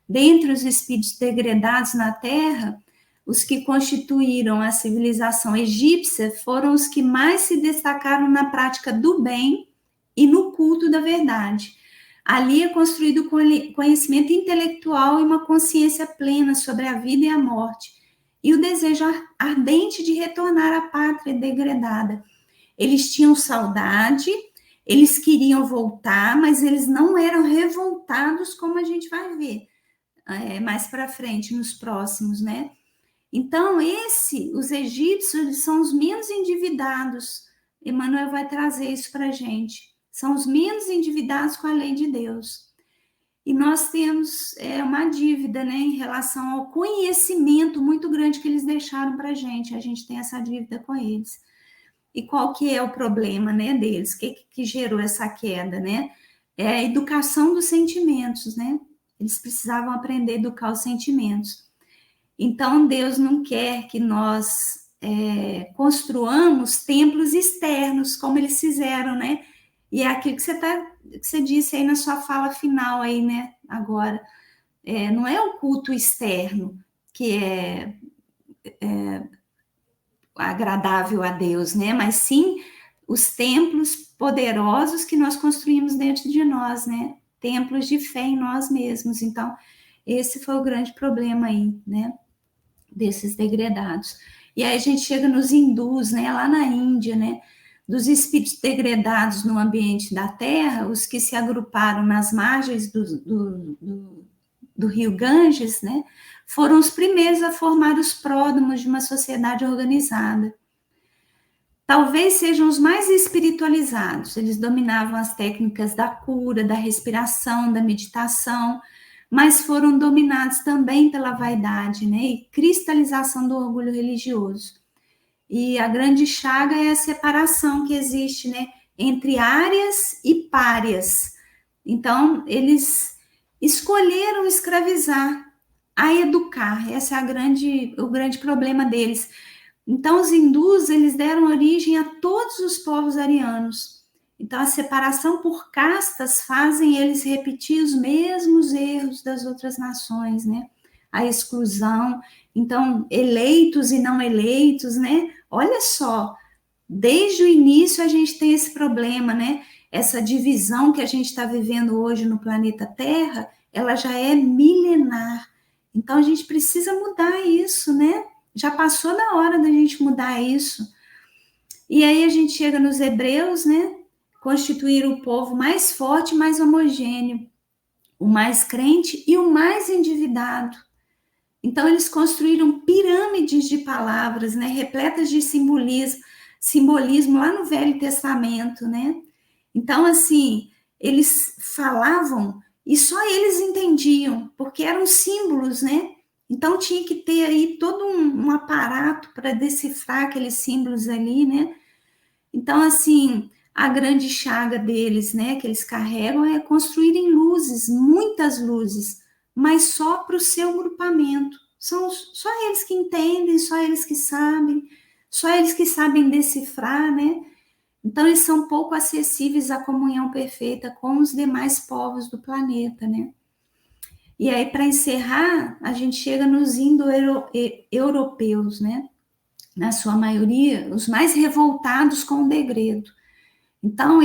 Dentre os espíritos degredados na Terra, os que constituíram a civilização egípcia foram os que mais se destacaram na prática do bem e no culto da verdade. Ali é construído conhecimento intelectual e uma consciência plena sobre a vida e a morte, e o desejo ardente de retornar à pátria degradada. Eles tinham saudade, eles queriam voltar, mas eles não eram revoltados, como a gente vai ver mais para frente, nos próximos, né? Então, os egípcios, eles são os menos endividados. Emmanuel vai trazer isso para a gente. São os menos endividados com a lei de Deus. E nós temos uma dívida, né, em relação ao conhecimento muito grande que eles deixaram para a gente tem essa dívida com eles. E qual que é o problema, né, deles? O que gerou essa queda, né? É a educação dos sentimentos, né? Eles precisavam aprender a educar os sentimentos. Então, Deus não quer que nós construamos templos externos, como eles fizeram, né? E é aquilo que você disse aí na sua fala final aí, né? Agora, não é o culto externo que é agradável a Deus, né? Mas sim os templos poderosos que nós construímos dentro de nós, né? Templos de fé em nós mesmos. Então, esse foi o grande problema aí, né? Desses degredados. E aí a gente chega nos hindus, né? Lá na Índia, né? Dos espíritos degredados no ambiente da Terra, os que se agruparam nas margens do rio Ganges, né? Foram os primeiros a formar os pródromos de uma sociedade organizada. Talvez sejam os mais espiritualizados. Eles dominavam as técnicas da cura, da respiração, da meditação, mas foram dominados também pela vaidade, né? E cristalização do orgulho religioso. E a grande chaga é a separação que existe, né, entre árias e párias. Então, eles escolheram escravizar, a educar. Esse é o grande problema deles. Então, os hindus, eles deram origem a todos os povos arianos. Então, a separação por castas fazem eles repetir os mesmos erros das outras nações, né? A exclusão. Então, eleitos e não eleitos, né? Olha só, desde o início a gente tem esse problema, né? essa divisão que a gente está vivendo hoje no planeta Terra, ela já é milenar. Então, a gente precisa mudar isso, né? Já passou da hora da gente mudar isso. E aí a gente chega nos Hebreus, né? Constituir o povo mais forte, mais homogêneo, o mais crente e o mais endividado. Então, eles construíram pirâmides de palavras, né? Repletas de simbolismo lá no Velho Testamento, né? Então, assim, eles falavam e só eles entendiam, porque eram símbolos, né? Então, tinha que ter aí todo um aparato para decifrar aqueles símbolos ali, né? Então, assim, a grande chaga deles, né, que eles carregam é construírem luzes, muitas luzes, mas só para o seu grupamento. São só eles que entendem, só eles que sabem decifrar, né? Então, eles são pouco acessíveis à comunhão perfeita com os demais povos do planeta, né? E aí, para encerrar, a gente chega nos indo-europeus, né? Na sua maioria, os mais revoltados com o degredo. Então,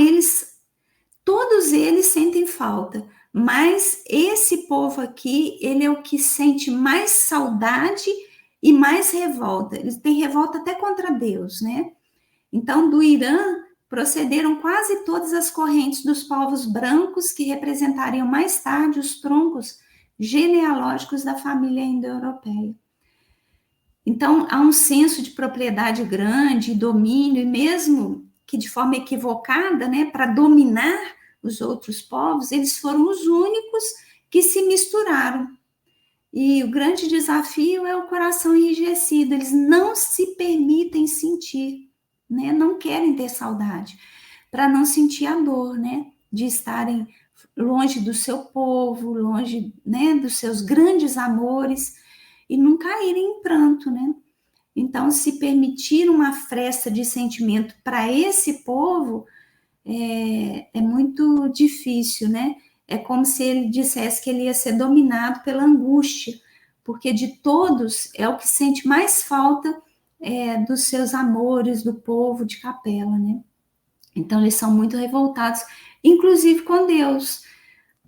todos eles sentem falta, mas esse povo aqui, ele é o que sente mais saudade e mais revolta. Eles têm revolta até contra Deus, né? Então, do Irã, procederam quase todas as correntes dos povos brancos que representariam mais tarde os troncos genealógicos da família indo-europeia. Então, há um senso de propriedade grande, domínio, e mesmo que de forma equivocada, né, para dominar os outros povos, eles foram os únicos que se misturaram. E o grande desafio é o coração enrijecido, eles não se permitem sentir, né, não querem ter saudade, para não sentir a dor, né, de estarem longe do seu povo, longe, né, dos seus grandes amores, e não caírem em pranto, né? Então, se permitir uma fresta de sentimento para esse povo é muito difícil, né? É como se ele dissesse que ele ia ser dominado pela angústia, porque de todos é o que sente mais falta dos seus amores, do povo de Capela, né? Então, eles são muito revoltados, inclusive com Deus,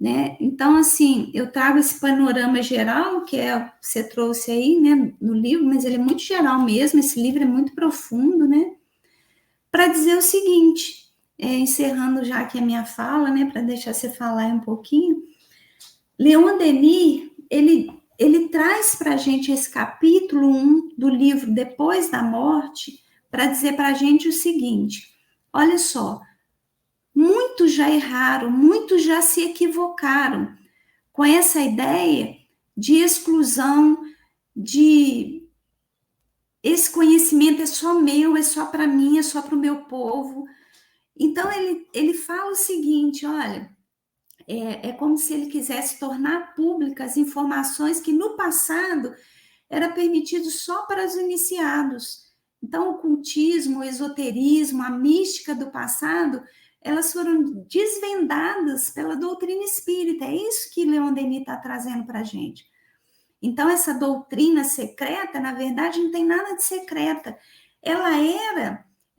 né? Então, assim, eu trago esse panorama geral, que você trouxe aí, né, no livro, mas ele é muito geral mesmo, esse livro é muito profundo, né? Para dizer o seguinte, encerrando já aqui a minha fala, né, para deixar você falar um pouquinho, Leon Denis, ele traz para a gente esse capítulo 1 do livro Depois da Morte, para dizer para a gente o seguinte, olha só, muitos já erraram, muitos já se equivocaram com essa ideia de exclusão, de esse conhecimento é só meu, é só para mim, é só para o meu povo. Então, ele fala o seguinte, olha, é como se ele quisesse tornar públicas informações que no passado era permitido só para os iniciados. Então, o cultismo, o esoterismo, a mística do passado, elas foram desvendadas pela doutrina espírita. É isso que Leon Denis está trazendo para a gente. Então, essa doutrina secreta, na verdade, não tem nada de secreta.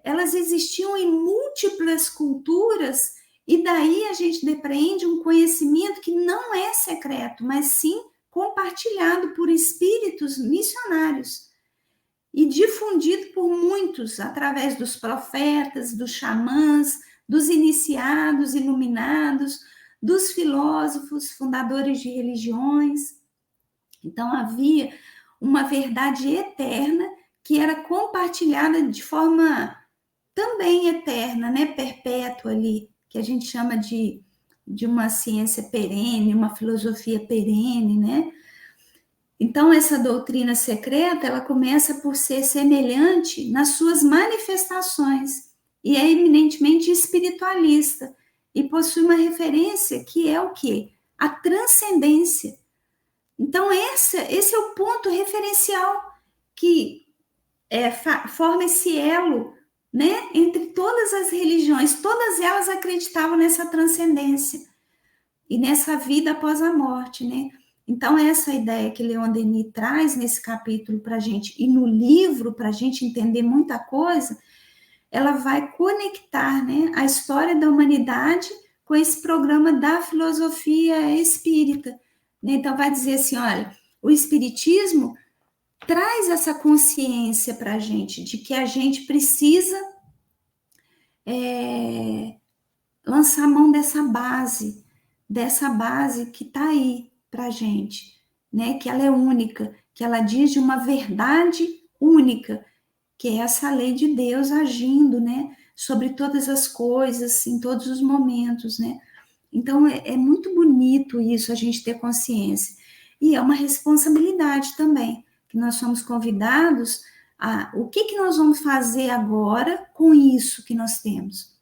Elas existiam em múltiplas culturas, e daí a gente depreende um conhecimento que não é secreto, mas sim compartilhado por espíritos missionários e difundido por muitos através dos profetas, dos xamãs, dos iniciados, iluminados, dos filósofos, fundadores de religiões. Então, havia uma verdade eterna que era compartilhada de forma também eterna, né? Perpétua ali, que a gente chama de uma ciência perene, uma filosofia perene, né? Então, essa doutrina secreta, ela começa por ser semelhante nas suas manifestações e é eminentemente espiritualista e possui uma referência que é o quê? A transcendência. Então, esse é o ponto referencial que forma esse elo, né, entre todas as religiões. Todas elas acreditavam nessa transcendência e nessa vida após a morte, né? Então, essa ideia que Leon Denis traz nesse capítulo para a gente, e no livro, para a gente entender muita coisa, ela vai conectar, né, a história da humanidade com esse programa da filosofia espírita. Então, vai dizer assim, olha, o espiritismo traz essa consciência para a gente de que a gente precisa lançar mão dessa base que está aí para a gente, né? Que ela é única, que ela diz de uma verdade única, que é essa lei de Deus agindo, né? Sobre todas as coisas, em todos os momentos, né? Então, é muito bonito isso, a gente ter consciência. E é uma responsabilidade também, que nós somos convidados a... O que nós vamos fazer agora com isso que nós temos?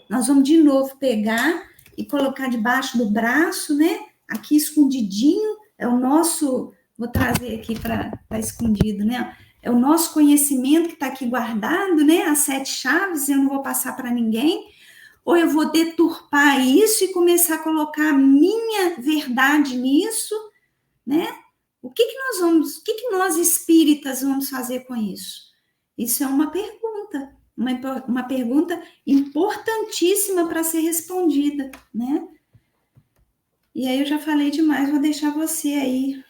Nós vamos de novo pegar e colocar debaixo do braço, né? Aqui escondidinho, é o nosso... Vou trazer aqui para escondido, né? É o nosso conhecimento que está aqui guardado, né? As 7 chaves, eu não vou passar para ninguém. Ou eu vou deturpar isso e começar a colocar a minha verdade nisso, né? O que nós espíritas vamos fazer com isso? Isso é uma pergunta, uma pergunta importantíssima para ser respondida, né? E aí eu já falei demais, vou deixar você aí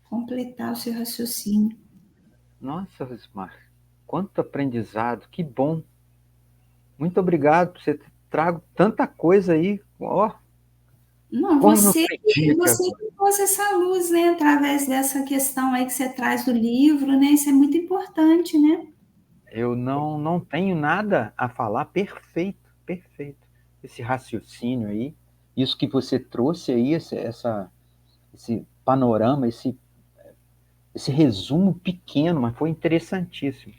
completar o seu raciocínio. Nossa, Rosmar, quanto aprendizado, que bom. Muito obrigado por você trago tanta coisa aí. Ó, não, como não você critica. que trouxe essa luz, né? Através dessa questão aí que você traz do livro, né? Isso é muito importante, né? Eu não tenho nada a falar. Perfeito, perfeito. Esse raciocínio aí, isso que você trouxe aí, esse panorama, esse resumo pequeno, mas foi interessantíssimo.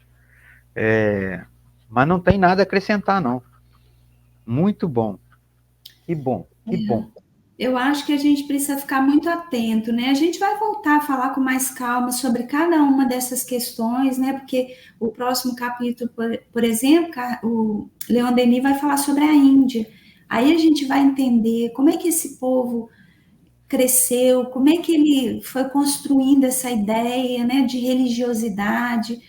Mas não tem nada a acrescentar, não. Muito bom. Que bom, que bom. Eu acho que a gente precisa ficar muito atento, né? A gente vai voltar a falar com mais calma sobre cada uma dessas questões, né? Porque o próximo capítulo, por exemplo, o Leon Denis vai falar sobre a Índia. Aí a gente vai entender como é que esse povo cresceu, como é que ele foi construindo essa ideia, né, de religiosidade,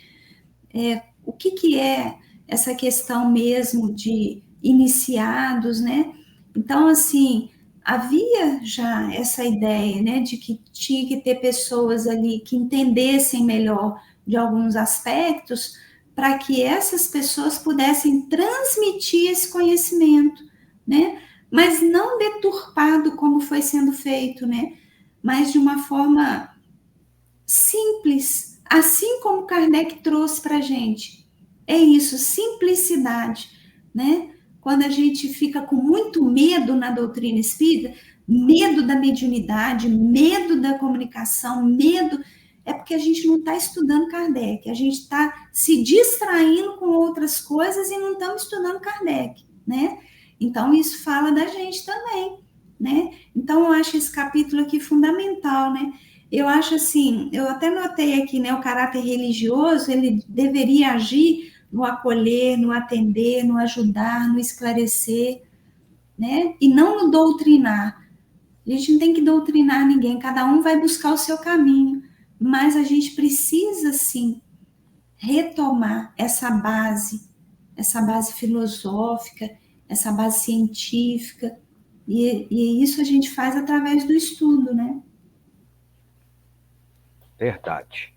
o que é essa questão mesmo de iniciados, né? Então, assim, havia já essa ideia, né, de que tinha que ter pessoas ali que entendessem melhor de alguns aspectos para que essas pessoas pudessem transmitir esse conhecimento, né? Mas não deturpado como foi sendo feito, né? Mas de uma forma simples, assim como Kardec trouxe para a gente. É isso, simplicidade, né? Quando a gente fica com muito medo na doutrina espírita, medo da mediunidade, medo da comunicação, medo, é porque a gente não está estudando Kardec, a gente está se distraindo com outras coisas e não estamos estudando Kardec, né? Então, isso fala da gente também, né? Então, eu acho esse capítulo aqui fundamental, né? Eu acho assim, eu até notei aqui, né, o caráter religioso, ele deveria agir no acolher, no atender, no ajudar, no esclarecer, né, e não no doutrinar. A gente não tem que doutrinar ninguém, cada um vai buscar o seu caminho, mas a gente precisa, sim, retomar essa base filosófica, essa base científica, e isso a gente faz através do estudo, né? Verdade.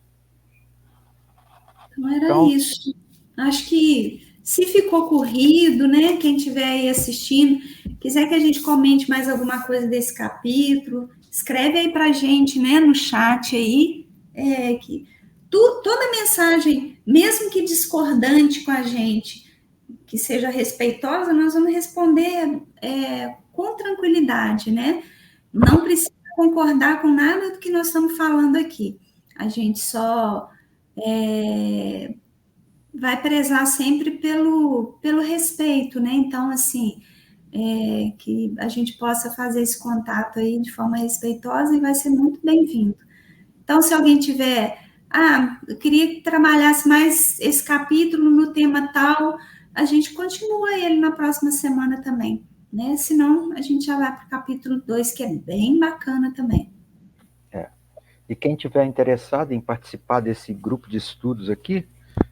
Então era Então, isso. Acho que se ficou corrido, né? Quem estiver aí assistindo, quiser que a gente comente mais alguma coisa desse capítulo, escreve aí para a gente, né? No chat aí, que toda mensagem, mesmo que discordante com a gente, que seja respeitosa, nós vamos responder com tranquilidade, né? Não precisa concordar com nada do que nós estamos falando aqui. A gente só vai prezar sempre pelo respeito, né? Então, assim, que a gente possa fazer esse contato aí de forma respeitosa e vai ser muito bem-vindo. Então, se alguém tiver, eu queria que trabalhasse mais esse capítulo no tema tal, a gente continua ele na próxima semana também, né? Senão, a gente já vai para o capítulo 2, que é bem bacana também. e quem tiver interessado em participar desse grupo de estudos aqui,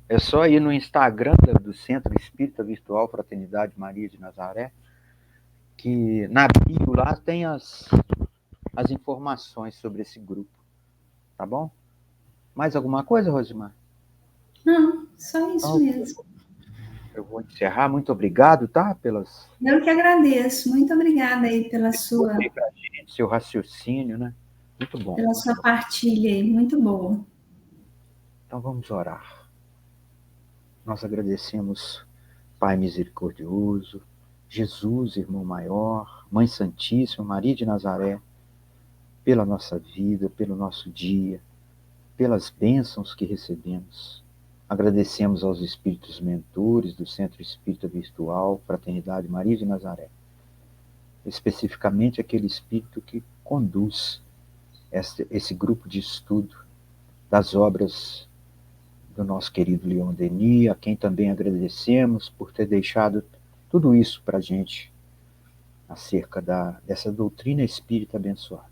É só ir no Instagram do Centro Espírita Virtual Fraternidade Maria de Nazaré, que na bio lá tem as informações sobre esse grupo, tá bom? Mais alguma coisa, Rosimar? Não, só isso Então, mesmo. eu vou encerrar. Muito obrigado, tá? Pelas Eu que agradeço. Muito obrigada aí pra gente, seu raciocínio, né? Muito bom. pela sua partilha aí, muito boa. Então vamos orar. Nós agradecemos, Pai misericordioso, Jesus, irmão maior, Mãe Santíssima, Maria de Nazaré, pela nossa vida, pelo nosso dia, pelas bênçãos que recebemos. Agradecemos aos espíritos mentores do Centro Espírita Virtual Fraternidade Maria de Nazaré, especificamente aquele espírito que conduz esse grupo de estudo das obras do nosso querido Leon Denis, a quem também agradecemos por ter deixado tudo isso para a gente acerca dessa doutrina espírita abençoada.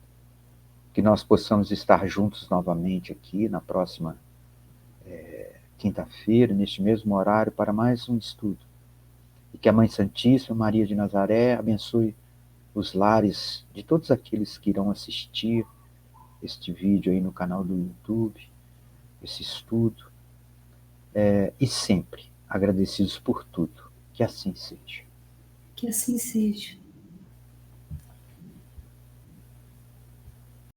Que nós possamos estar juntos novamente aqui na próxima quinta-feira, neste mesmo horário, para mais um estudo. E que a Mãe Santíssima, Maria de Nazaré, abençoe os lares de todos aqueles que irão assistir este vídeo aí no canal do YouTube, esse estudo, e sempre agradecidos por tudo. Que assim seja. Que assim seja.